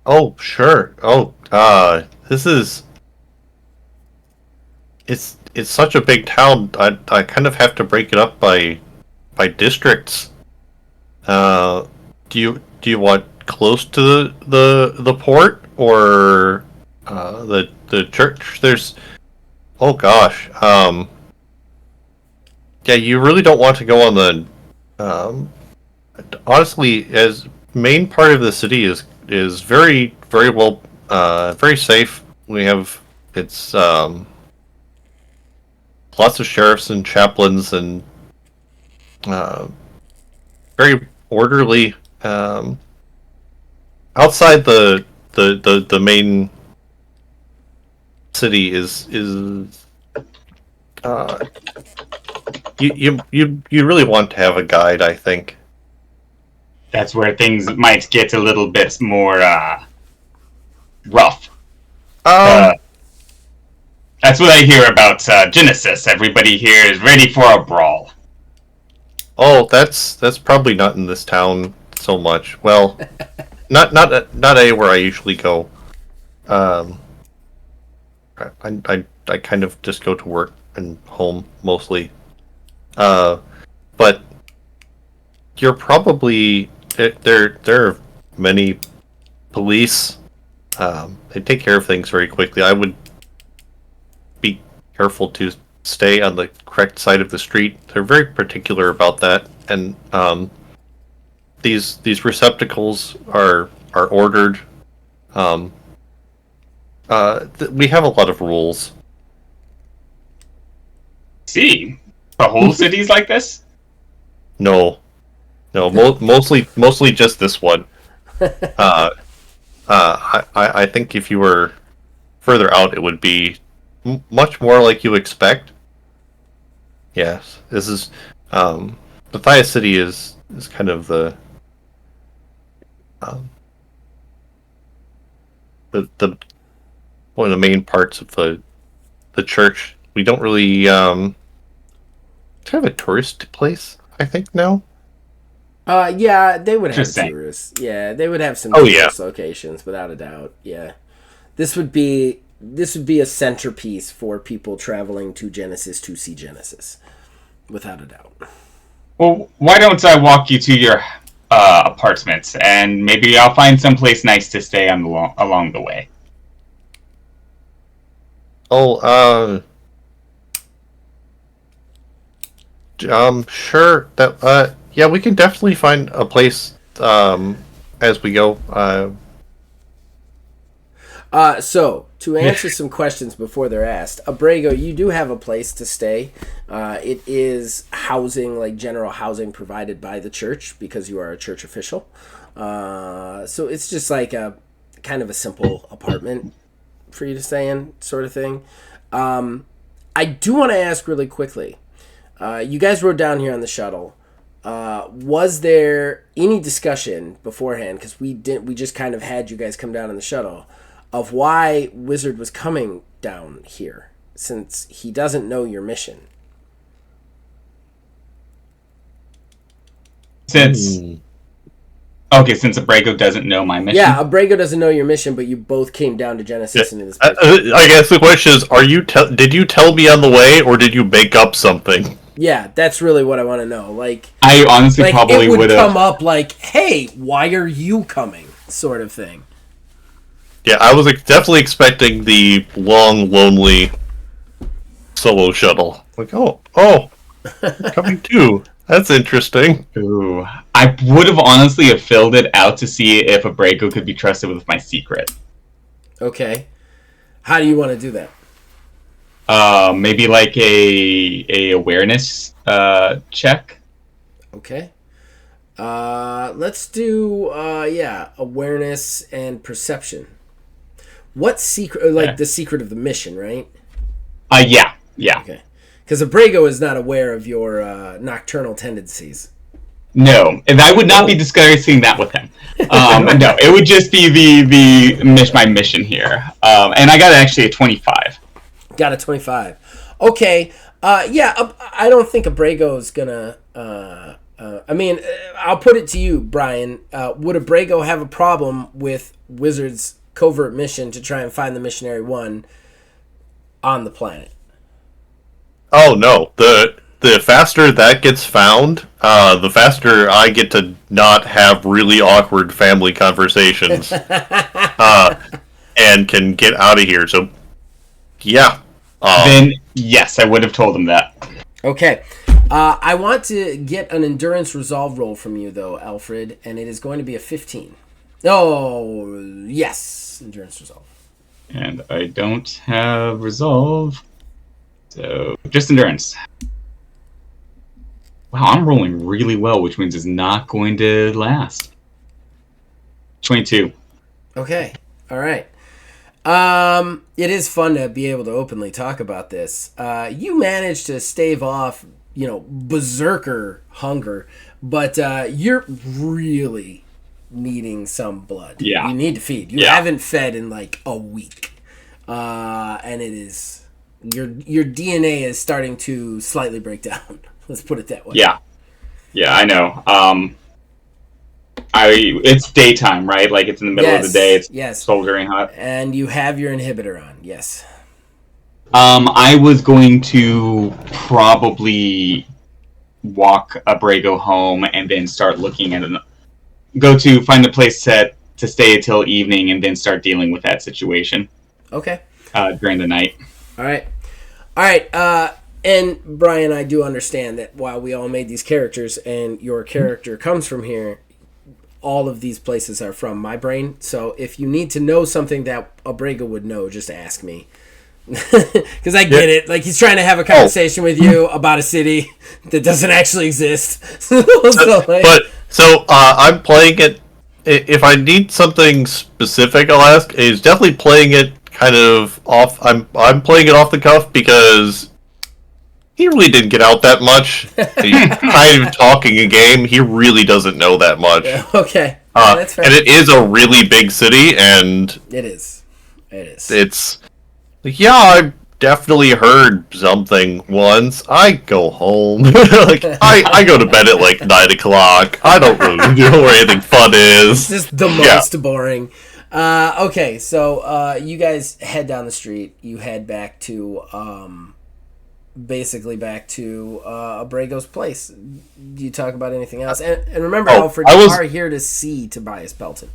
Oh, sure. Oh, this is... It's such a big town. I kind of have to break it up by districts. Do you want close to the port or the church? There's... Oh gosh. Yeah, you really don't want to go on the... honestly, as main part of the city is very, very well, very safe. We have... It's, lots of sheriffs and chaplains and, very orderly. Outside the main city is you really want to have a guide, I think. That's where things might get a little bit more rough. I That's what I hear about Genesis. Everybody here is ready for a brawl. Oh, that's probably not in this town so much. Well, not anywhere I usually go. I kind of just go to work and home mostly. But you're probably there are many police. They take care of things very quickly. I would be careful to stay on the correct side of the street. They're very particular about that, and these receptacles are ordered. We have a lot of rules. See, the whole city's like this. No, mostly just this one. I think if you were further out, it would be much more like you expect. Yes, this is Matthias City is kind of the one of the main parts of the church. We don't really kind of a tourist place, I think now. Yeah, they would have Interesting. tourists. Yeah, they would have some Oh, tourist locations, without a doubt. Yeah, this would be a centerpiece for people traveling to Genesis to see Genesis, without a doubt. Well, why don't I walk you to your apartments, and maybe I'll find someplace nice to stay along the way. Oh, sure. That yeah, we can definitely find a place as we go. So, to answer some questions before they're asked, Abrego, you do have a place to stay. It is housing, like general housing provided by the church, because you are a church official. So it's just like a kind of a simple apartment for you to stay in, sort of thing. I do want to ask really quickly. You guys rode down here on the shuttle. Was there any discussion beforehand, because we just kind of had you guys come down on the shuttle, of why Wizard was coming down here, since he doesn't know your mission? Since Abrego doesn't know my mission. Yeah, Abrego doesn't know your mission, but you both came down to Genesis into this place. I guess the question is: did you tell me on the way, or did you make up something? Yeah, that's really what I want to know. Like, I honestly probably it would would come have. up like, "Hey, why are you coming?" sort of thing. Yeah, I was definitely expecting the long, lonely solo shuttle. Like, oh, you're coming too. That's interesting. Ooh, I would have honestly have filled it out to see if Abrego could be trusted with my secret. Okay, how do you want to do that? Maybe like a awareness check. Okay. Let's do awareness and perception. What secret? Like the secret of the mission, right? Yeah. Okay. Because Abrego is not aware of your nocturnal tendencies. No, and I would not be discussing that with him. No, it would just be my mission here. And I got actually a 25. Got a 25. Okay. I don't think Abrego's gonna. I'll put it to you, Brian. Would Abrego have a problem with Wizard's covert mission to try and find the Missionary One on the planet? Oh no, the faster that gets found, the faster I get to not have really awkward family conversations, and can get out of here. So, yeah. Then yes, I would have told him that. Okay. I want to get an endurance resolve roll from you, though, Alfred, and it is going to be a 15. Oh, yes, endurance resolve. And I don't have resolve, so just endurance. Wow, I'm rolling really well, which means it's not going to last. 22. Okay, all right. It is fun to be able to openly talk about this. You managed to stave off, berserker hunger, but you're really needing some blood. Yeah. You need to feed. You haven't fed in like a week. And it is Your DNA is starting to slightly break down. Let's put it that way. Yeah, I know. It's daytime, right? Like it's in the middle of the day. It's sweltering hot. And you have your inhibitor on. Yes. I was going to probably walk Abrego home and then start looking at find a place to stay until evening and then start dealing with that situation. Okay. During the night. All right. And Brian, I do understand that while we all made these characters and your character comes from here, all of these places are from my brain. So if you need to know something that Abrego would know, just ask me. Because I get it. Like, he's trying to have a conversation with you about a city that doesn't actually exist. I'm playing it. If I need something specific, I'll ask. He's definitely playing it kind of off. I'm playing it off the cuff because he really didn't get out that much. He's kind of talking a game. He really doesn't know that much. Okay. That's fair. And it is a really big city, and it is. It's yeah, I've definitely heard something once. I go home. I go to bed at like 9 o'clock. I don't really know where anything fun is. It's just the most boring. Okay, so you guys head down the street. You head back to Abrego's place. Do you talk about anything else? And remember, Alfred, you are here to see Tobias Pelton.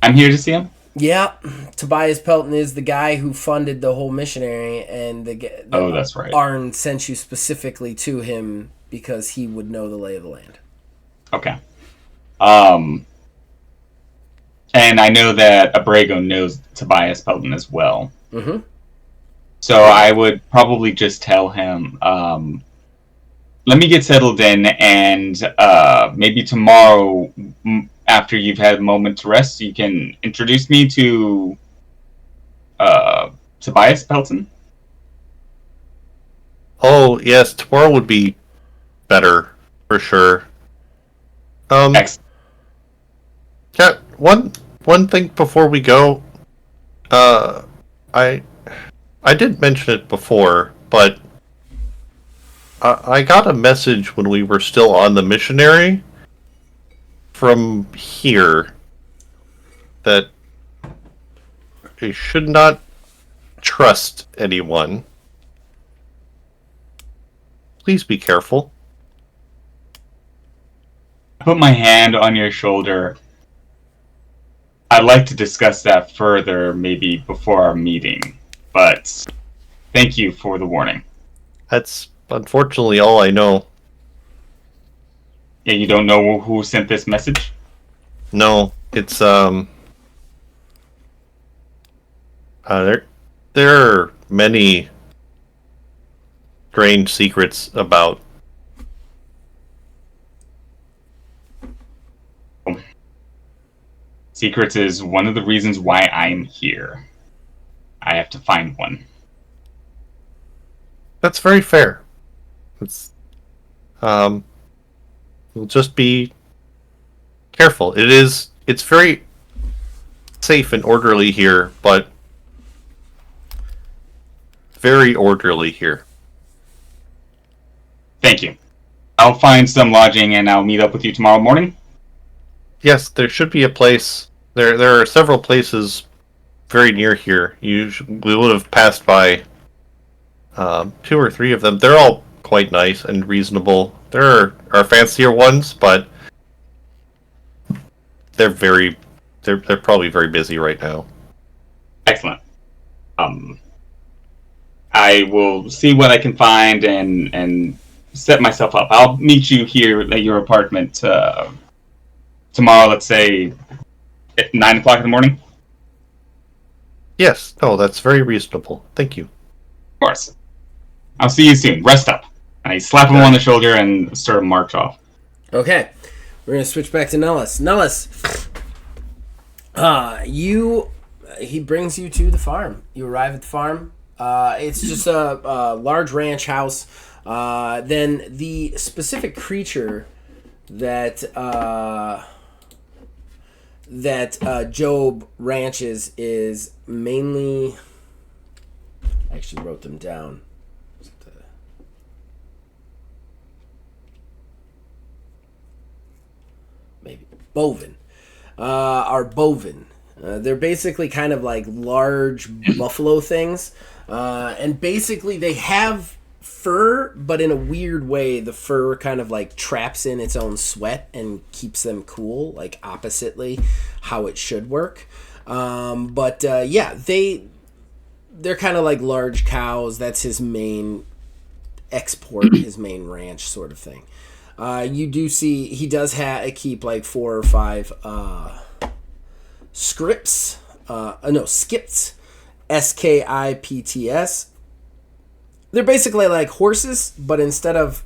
I'm here to see him? Yeah, Tobias Pelton is the guy who funded the whole missionary, and that's right. Arn sent you specifically to him because he would know the lay of the land. Okay. And I know that Abrego knows Tobias Pelton as well. Mm-hmm. So I would probably just tell him, let me get settled in, and maybe tomorrow, after you've had a moment to rest, you can introduce me to Tobias Pelton. Oh, yes, tomorrow would be better, for sure. Excellent. Yeah, one thing before we go, I did mention it before, but I got a message when we were still on the missionary from here that you should not trust anyone. Please be careful. I put my hand on your shoulder. I'd like to discuss that further, maybe before our meeting, but thank you for the warning. That's unfortunately all I know. Yeah, you don't know who sent this message? No, it's there are many strange secrets about. Secrets is one of the reasons why I'm here. I have to find one. That's very fair. We'll just be careful. It's very safe and orderly here, but very orderly here. Thank you. I'll find some lodging and I'll meet up with you tomorrow morning. Yes, there should be a place. There are several places very near here. We would have passed by 2 or 3 of them. They're all quite nice and reasonable. There are fancier ones, but they're probably very busy right now. Excellent. I will see what I can find and set myself up. I'll meet you here at your apartment tomorrow, let's say at 9 o'clock in the morning. Yes, no, that's very reasonable. Thank you. Of course. I'll see you soon. Rest up. And I slap him on the shoulder and sort of march off. Okay. We're going to switch back to Nellis. Nellis, he brings you to the farm. You arrive at the farm. It's just a large ranch house. Then the specific creature that Job ranches is mainly I actually wrote them down. Maybe bovine. Are bovine. They're basically kind of like large buffalo things, and basically they have fur, but in a weird way, the fur kind of like traps in its own sweat and keeps them cool, like oppositely how it should work. Yeah, they're kind of like large cows. That's his main export, his main ranch sort of thing. You do see he does keep like 4 or 5 skipts, skipts. They're basically like horses, but instead of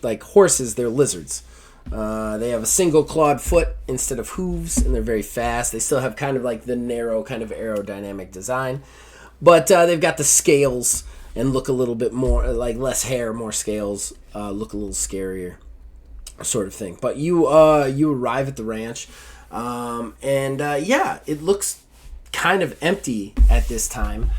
like horses, they're lizards. They have a single clawed foot instead of hooves, and they're very fast. They still have kind of like the narrow kind of aerodynamic design, but they've got the scales and look a little bit more like less hair, more scales, look a little scarier, sort of thing. But you arrive at the ranch, it looks kind of empty at this time.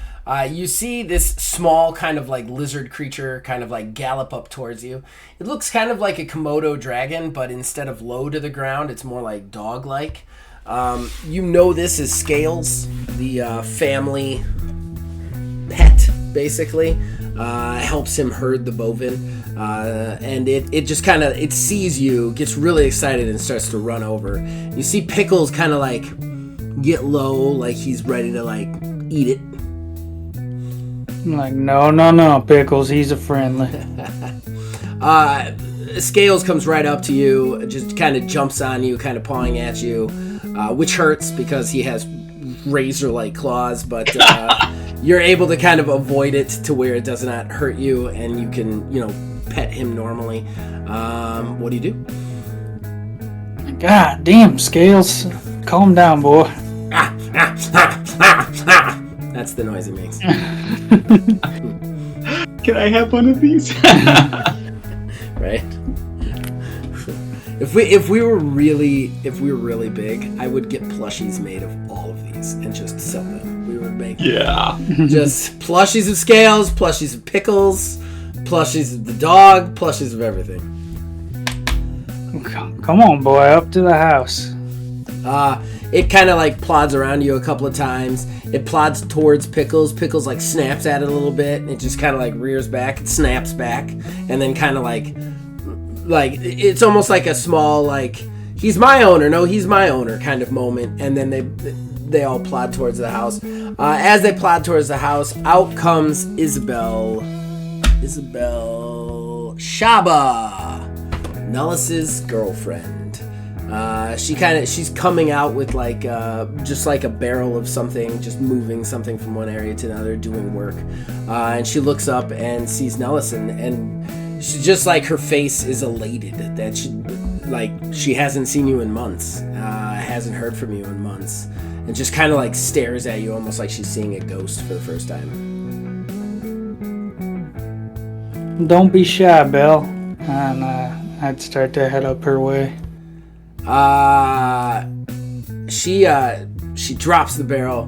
You see this small kind of like lizard creature kind of like gallop up towards you. It looks kind of like a Komodo dragon, but instead of low to the ground, it's more like dog-like. You know this is Scales, the family pet, basically. Helps him herd the bovine. And it just kind of, it sees you, gets really excited and starts to run over. You see Pickles kind of like get low, like he's ready to like eat it. I'm like, no, Pickles, he's a friendly. Scales comes right up to you, just kind of jumps on you, kind of pawing at you, which hurts because he has razor-like claws, but you're able to kind of avoid it to where it does not hurt you, and you can, pet him normally. What do you do? God damn, Scales. Calm down, boy. That's the noise he makes. Can I have one of these? Right? If we were really big, I would get plushies made of all of these and just sell them. We would make just plushies of Scales, plushies of Pickles, plushies of the dog, plushies of everything. Come on, boy, up to the house. It kind of like plods around you a couple of times. It plods towards Pickles. Pickles like snaps at it a little bit. And it just kind of like rears back. It snaps back. And then kind of like it's almost like a small like, he's my owner. No, he's my owner kind of moment. And then they all plod towards the house. As they plod towards the house, out comes Isabel Shaba, Nullis's girlfriend. She's coming out with like just like a barrel of something, just moving something from one area to another, doing work. And she looks up and sees Nellison, and she just like, her face is elated that she hasn't seen you in months, hasn't heard from you in months, and just kind of like stares at you almost like she's seeing a ghost for the first time. Don't be shy, Belle. And I'd start to head up her way. She drops the barrel,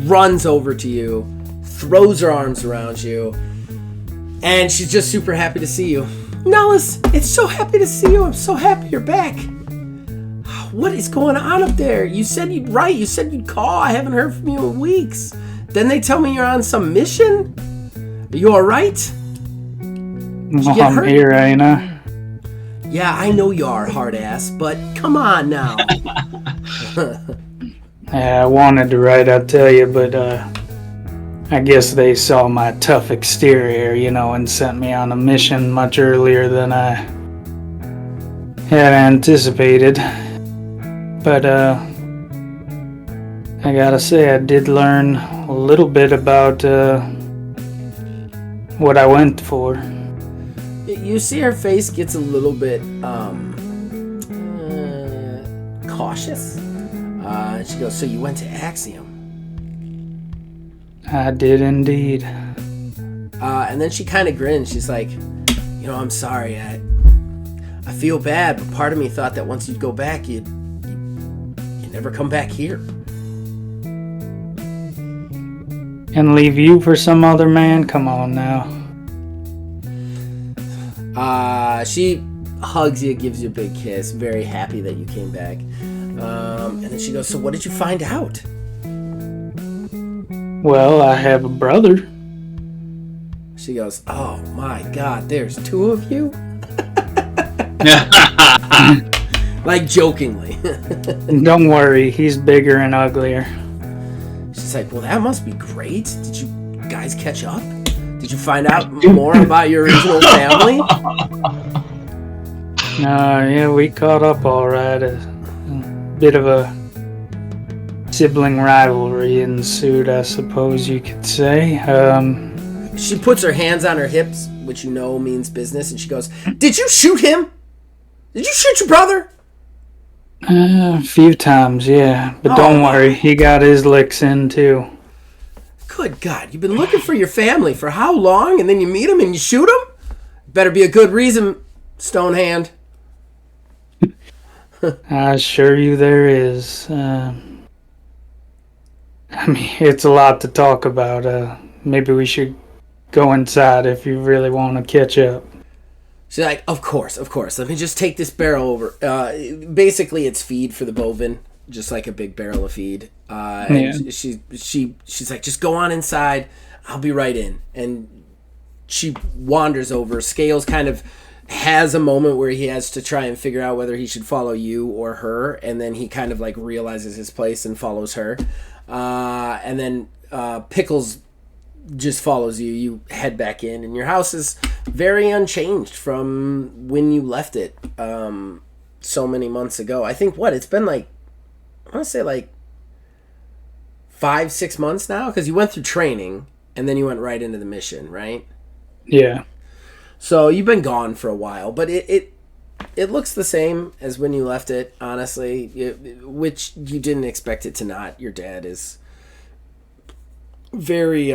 runs over to you, throws her arms around you, and she's just super happy to see you. Nellis, it's so happy to see you. I'm so happy you're back. What is going on up there? You said you'd call. I haven't heard from you in weeks. Then they tell me you're on some mission? Are you alright? I'm here, ain't I? Yeah, I know you are, hard ass, but come on now. Yeah, I wanted to write, I'll tell you, but I guess they saw my tough exterior, and sent me on a mission much earlier than I had anticipated. But I gotta say, I did learn a little bit about what I went for. You see her face gets a little bit cautious. And she goes, so you went to Axiom? I did indeed. And then she kind of grins. She's like, I'm sorry. I feel bad, but part of me thought that once you'd go back, you'd never come back here. And leave you for some other man? Come on now. She hugs you, gives you a big kiss, very happy that you came back. And then she goes, so what did you find out? Well, I have a brother. She goes, oh my God, there's two of you? Like jokingly. Don't worry, he's bigger and uglier. She's like, well, that must be great. Did you guys catch up? Did you find out more about your original family? Yeah, we caught up all right. A bit of a sibling rivalry ensued, I suppose you could say. She puts her hands on her hips, which you know means business, and she goes, did you shoot him? Did you shoot your brother? A few times, yeah. But don't worry, he got his licks in, too. Good God, you've been looking for your family for how long, and then you meet him and you shoot him? Better be a good reason, Stonehand. I assure you there is. I mean, it's a lot to talk about. Maybe we should go inside if you really want to catch up. She's like, of course. Let me just take this barrel over. Basically, it's feed for the bovine, just like a big barrel of feed. Yeah. She's like, just go on inside. I'll be right in. And she wanders over. Scales kind of has a moment where he has to try and figure out whether he should follow you or her, and then he kind of like realizes his place and follows her. And then Pickles just follows you. You head back in, and your house is very unchanged from when you left it so many months ago. I think it's been like, I want to say like 5-6 months now, because you went through training and then you went right into the mission, right? Yeah. So you've been gone for a while, but it looks the same as when you left it, honestly, which you didn't expect it to not. Your dad is very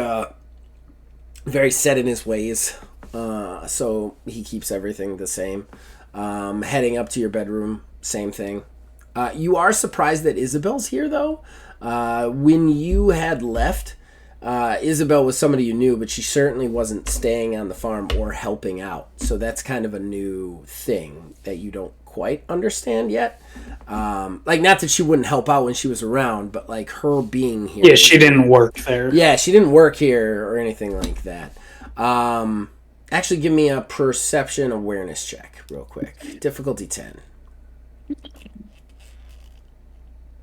very set in his ways, so he keeps everything the same. Heading up to your bedroom, same thing. You are surprised that Isabel's here, though. When you had left, Isabel was somebody you knew, but she certainly wasn't staying on the farm or helping out. So that's kind of a new thing that you don't quite understand yet. Like, not that she wouldn't help out when she was around, but like her being here. Yeah, she didn't work there. Yeah, she didn't work here or anything like that. Actually, give me a perception awareness check real quick. Difficulty 10.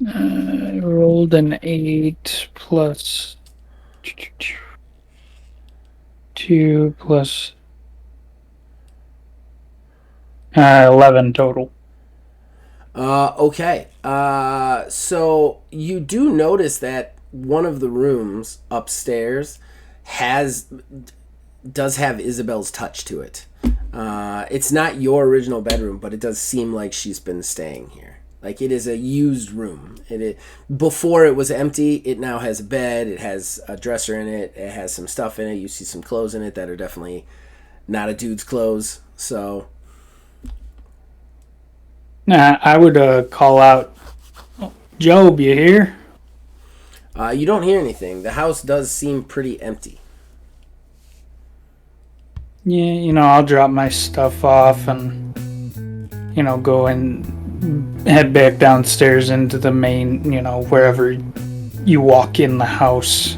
I rolled an 8 plus 2 plus 11 total. Okay. So you do notice that one of the rooms upstairs does have Isabel's touch to it. It's not your original bedroom, but it does seem like she's been staying here. Like, it is a used room. Before it was empty, it now has a bed, it has a dresser in it, it has some stuff in it, you see some clothes in it that are definitely not a dude's clothes, so... I would call out, Job, you here? You don't hear anything. The house does seem pretty empty. Yeah, I'll drop my stuff off and, go and head back downstairs into the main, wherever you walk in the house.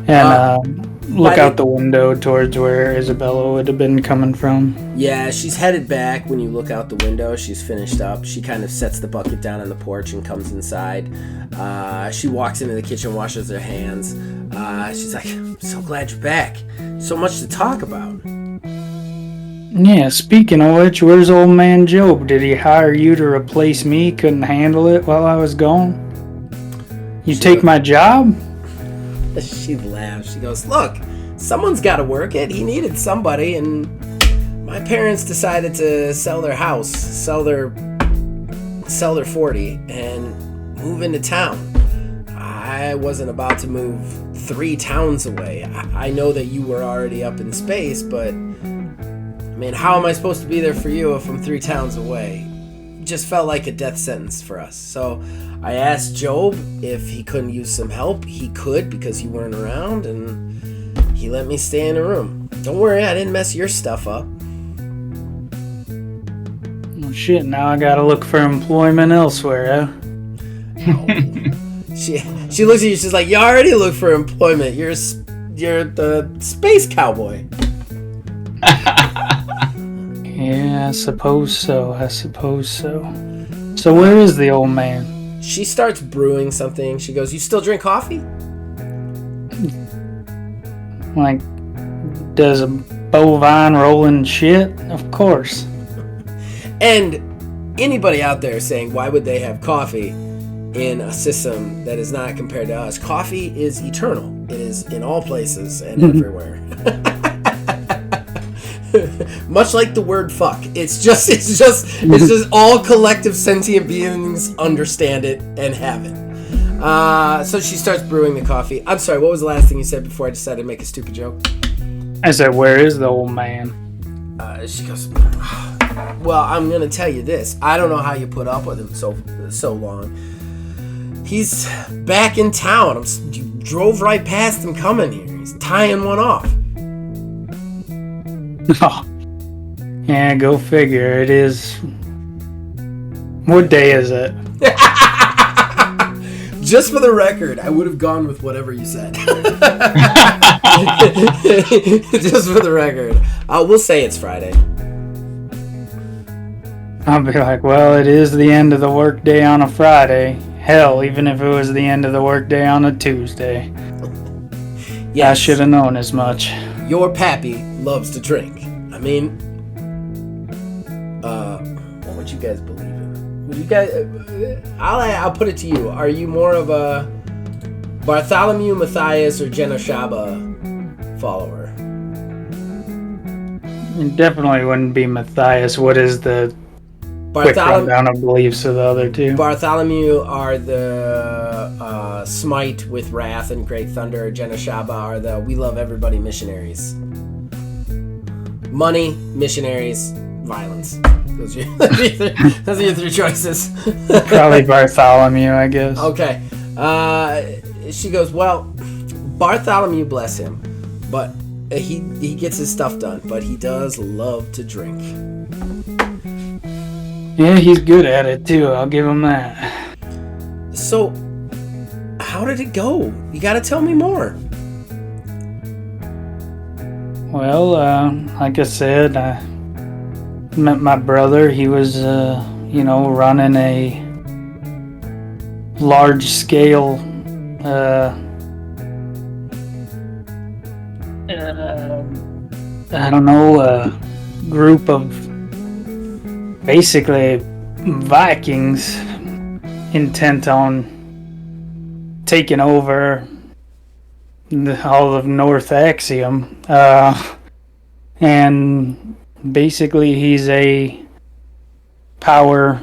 And look out the window towards where Isabella would have been coming from. Yeah, she's headed back. When you look out the window, she's finished up. She kind of sets the bucket down on the porch and comes inside. She walks into the kitchen, washes her hands. She's like, I'm so glad you're back. So much to talk about. Yeah, speaking of which, where's old man Job? Did he hire you to replace me? Couldn't handle it while I was gone? You take my job? She laughs. She goes, look, someone's got to work it. He needed somebody, and my parents decided to sell their house, sell their 40, and move into town. I wasn't about to move 3 towns away. I know that you were already up in space, but I mean, how am I supposed to be there for you if I'm 3 towns away? just felt like a death sentence for us. So I asked Job if he couldn't use some help. He could, because you weren't around, and he let me stay in a room. Don't worry, I didn't mess your stuff up. Well, shit, now I gotta look for employment elsewhere, huh? She looks at you, she's like, you already look for employment. You're the space cowboy. Yeah, I suppose so. So where is the old man? She starts brewing something. She goes, you still drink coffee? Like, does a bovine roll in shit? Of course. And anybody out there saying, why would they have coffee in a system that is not compared to us? Coffee is eternal. It is in all places and everywhere. Much like the word fuck. It's just all collective sentient beings understand it and have it. So she starts brewing the coffee. I'm sorry, what was the last thing you said before I decided to make a stupid joke? I said, where is the old man? She goes, well, I'm gonna tell you this. I don't know how you put up with him so long. He's back in town. You drove right past him coming here. He's tying one off. Oh. Yeah, go figure. It is. What day is it? Just for the record, I would have gone with whatever you said. Just for the record. We'll say it's Friday. I'll be like, well, it is the end of the workday on a Friday. Hell, even if it was the end of the workday on a Tuesday. Yes. I should have known as much. Your pappy loves to drink. I mean, what would you guys believe in? Would you guys? I'll put it to you. Are you more of a Bartholomew Matthias or Genoshaba follower? It definitely wouldn't be Matthias. What is the quick rundown of beliefs of the other two? Bartholomew are the Smite with Wrath and Great Thunder. Genoshaba are the We Love Everybody missionaries. Money, missionaries, violence. Those are your three choices. Probably Bartholomew, I guess. Okay. She goes, well, Bartholomew, bless him, but he gets his stuff done, but he does love to drink. Yeah, he's good at it too. I'll give him that. So, how did it go? You gotta tell me more. Well, like I said, I met my brother. He was, running a large-scale, group of basically Vikings intent on taking over all of North Axiom, and basically he's a power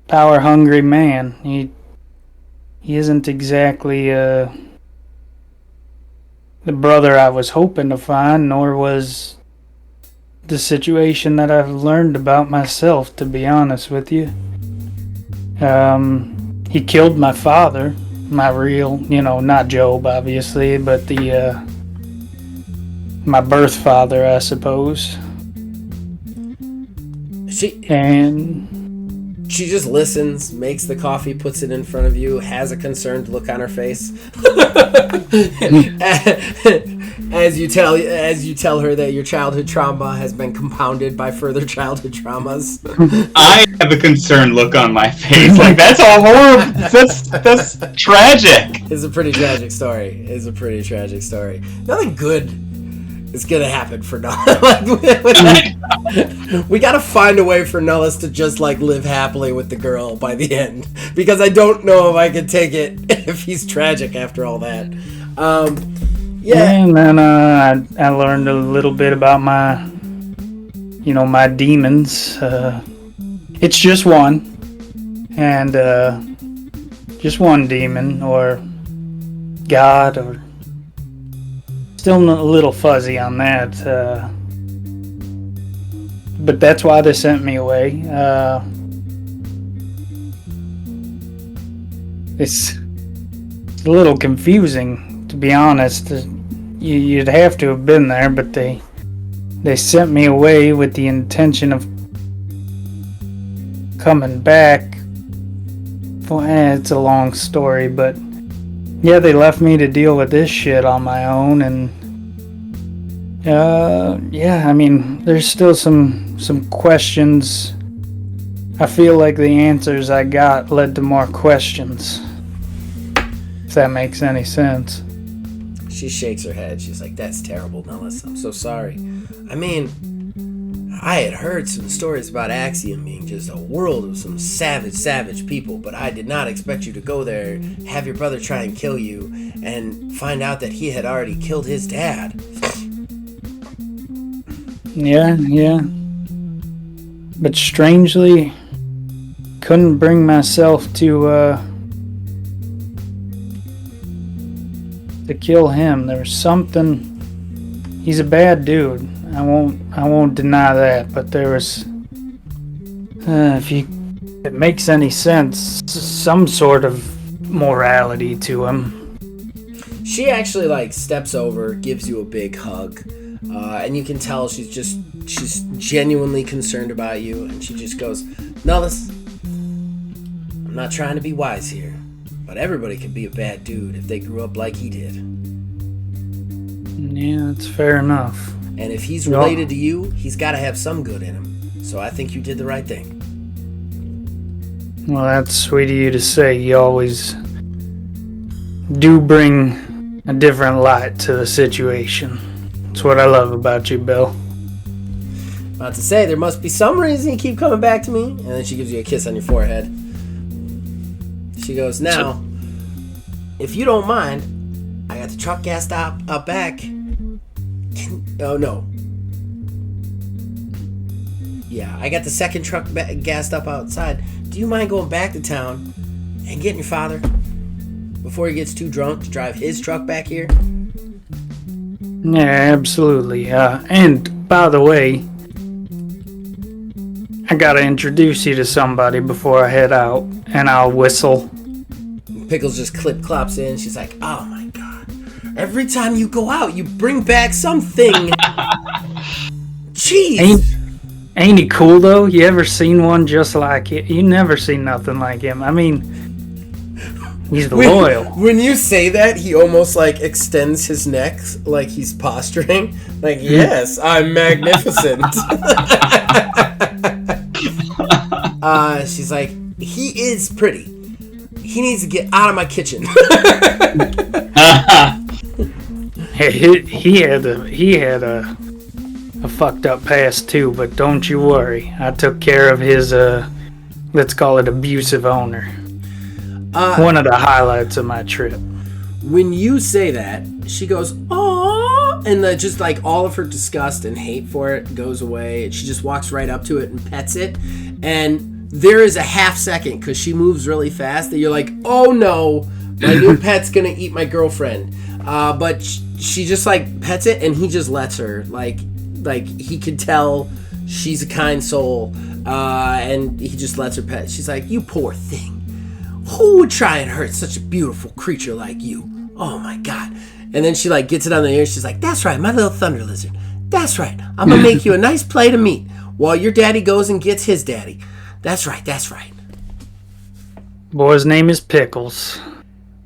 hungry man. He isn't exactly the brother I was hoping to find, nor was the situation that I've learned about myself, to be honest with you. He killed my father. My real, not Job, obviously, but my birth father, I suppose. She just listens, makes the coffee, puts it in front of you, has a concerned look on her face. As you tell her that your childhood trauma has been compounded by further childhood traumas. I have a concerned look on my face. Like, that's all horrible. That's tragic. It's a pretty tragic story. Nothing good is gonna happen for Nullis. We gotta find a way for Nullis to just live happily with the girl by the end, because I don't know if I can take it if he's tragic after all that. Yeah, and then I learned a little bit about my demons. It's just one, and just one demon, or God, or still a little fuzzy on that. but that's why they sent me away. It's a little confusing, to be honest. You'd have to have been there, but they sent me away with the intention of coming back. Well, it's a long story, but yeah, they left me to deal with this shit on my own, and yeah, I mean, there's still some questions. I feel like the answers I got led to more questions, if that makes any sense. She shakes her head. She's like, that's terrible, Nellis. I'm so sorry. I mean, I had heard some stories about Axiom being just a world of some savage people, but I did not expect you to go there, have your brother try and kill you, and find out that he had already killed his dad. Yeah. But strangely, couldn't bring myself to kill him. There was something. He's a bad dude. I won't deny that. But there was, if it makes any sense, some sort of morality to him. She actually steps over, gives you a big hug, and you can tell she's genuinely concerned about you. And she just goes, Nellis, I'm not trying to be wise here, but everybody can be a bad dude if they grew up like he did. Yeah, that's fair enough. And if he's related to you, he's got to have some good in him. So I think you did the right thing. Well, that's sweet of you to say. You always do bring a different light to the situation. That's what I love about you, Bill. About to say, there must be some reason you keep coming back to me. And then she gives you a kiss on your forehead. She goes, now, if you don't mind, I got the truck gas stop up back. Oh, no. Yeah, I got the second truck gassed up outside. Do you mind going back to town and getting your father before he gets too drunk to drive his truck back here? Yeah, absolutely. And, by the way, I gotta introduce you to somebody before I head out, and I'll whistle. Pickles just clip-clops in. She's like, oh my god. Every time you go out, you bring back something. Jeez. Ain't he cool, though? You ever seen one just like it? You never seen nothing like him. I mean, he's loyal. When you say that, he almost extends his neck like he's posturing. Like, yes, I'm magnificent. She's like, he is pretty. He needs to get out of my kitchen. He had a fucked up past too, but don't you worry. I took care of his let's call it abusive owner. One of the highlights of my trip. When you say that, she goes, "Aww," and just all of her disgust and hate for it goes away, and she just walks right up to it and pets it. And there is a half second, because she moves really fast, that you're like, oh no, my new pet's gonna eat my girlfriend. But she just pets it, and he just lets her. Like he can tell she's a kind soul, and he just lets her pet. She's like, you poor thing. Who would try and hurt such a beautiful creature like you? Oh my god. And then she gets it on the ear. She's like, that's right, my little thunder lizard. That's right. I'm gonna make you a nice plate of meat while your daddy goes and gets his daddy. That's right. Boy's name is Pickles.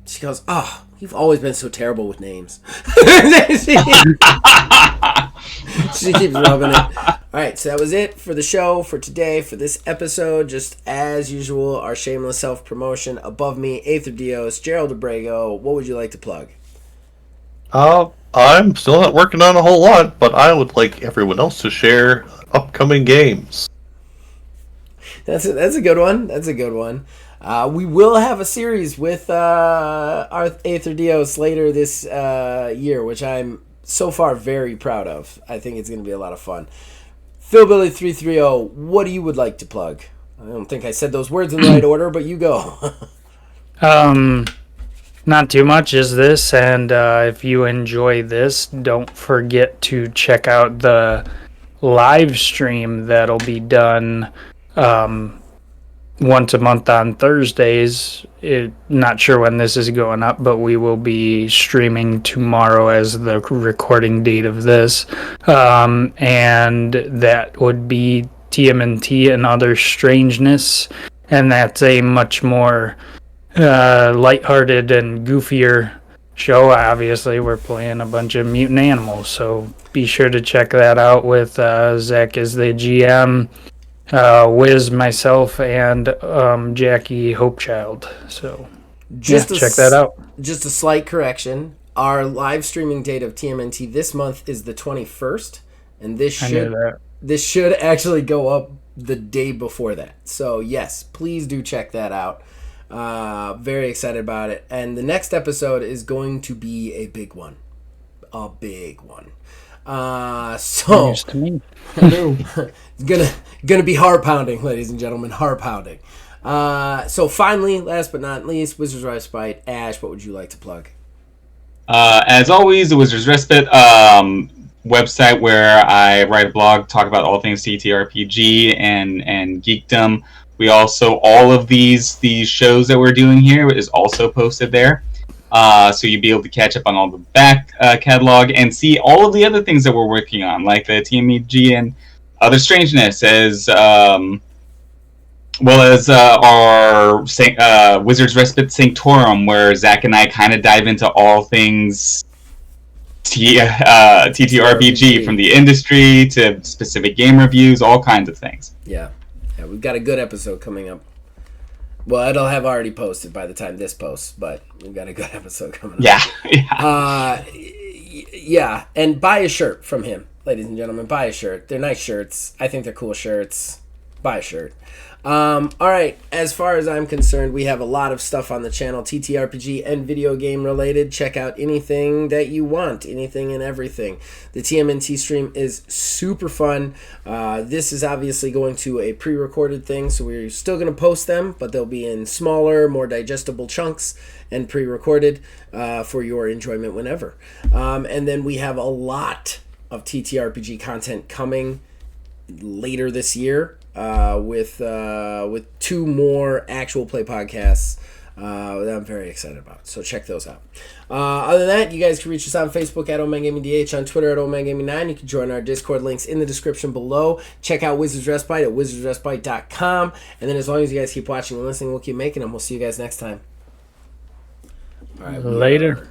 She goes, oh, you've always been so terrible with names. She keeps rubbing it. All right, so that was it for the show for today, for this episode. Just as usual, our shameless self-promotion. Above me, Aether Dios, Gerald Abrego. What would you like to plug? I'm still not working on a whole lot, but I would like everyone else to share upcoming games. That's a good one. We will have a series with our Aether Dios later this year, which I'm so far very proud of. I think it's going to be a lot of fun. Philbilly330, what do you would like to plug? I don't think I said those words in the right order, but you go. Not too much is this, and if you enjoy this, don't forget to check out the live stream that'll be done once a month on Thursdays. Not sure when this is going up, but we will be streaming tomorrow as the recording date of this. And that would be TMNT and Other Strangeness. And that's a much more lighthearted and goofier show. Obviously, we're playing a bunch of mutant animals, so be sure to check that out with Zach as the GM. Wiz, myself, and Jackie Hopechild. So, check that out. Just a slight correction. Our live streaming date of TMNT this month is the 21st, and this should actually go up the day before that. So, yes, please do check that out. Very excited about it. And the next episode is going to be a big one. A big one. So News to me. it's gonna be heart pounding, ladies and gentlemen, heart pounding. So finally, last but not least, Wizards Respite. Ash, what would you like to plug? As always, the Wizards Respite website where I write a blog, talk about all things TTRPG and geekdom. We also, all of these shows that we're doing here is also posted there. So you'll be able to catch up on all the back catalog and see all of the other things that we're working on, like the TMEG and Other Strangeness, as well as our Wizards Respite Sanctorum, where Zach and I kind of dive into all things TTRPG, from the industry to specific game reviews, all kinds of things. Yeah, we've got a good episode coming up. Well, it'll have already posted by the time this posts, but we've got a good episode coming up. Yeah. And buy a shirt from him, ladies and gentlemen. Buy a shirt. They're nice shirts. I think they're cool shirts. Buy a shirt. All right, as far as I'm concerned, we have a lot of stuff on the channel, TTRPG and video game related. Check out anything that you want, anything and everything. The TMNT stream is super fun. This is obviously going to a pre-recorded thing, so we're still going to post them, but they'll be in smaller, more digestible chunks and pre-recorded for your enjoyment whenever. And then we have a lot of TTRPG content coming later this year. With 2 more actual play podcasts that I'm very excited about. So check those out. Other than that, you guys can reach us on Facebook at OmanGamingDH, on Twitter at OmanGaming9. You can join our Discord links in the description below. Check out Wizards Respite at wizardsrespite.com. And then as long as you guys keep watching and listening, we'll keep making them. We'll see you guys next time. All right, Later.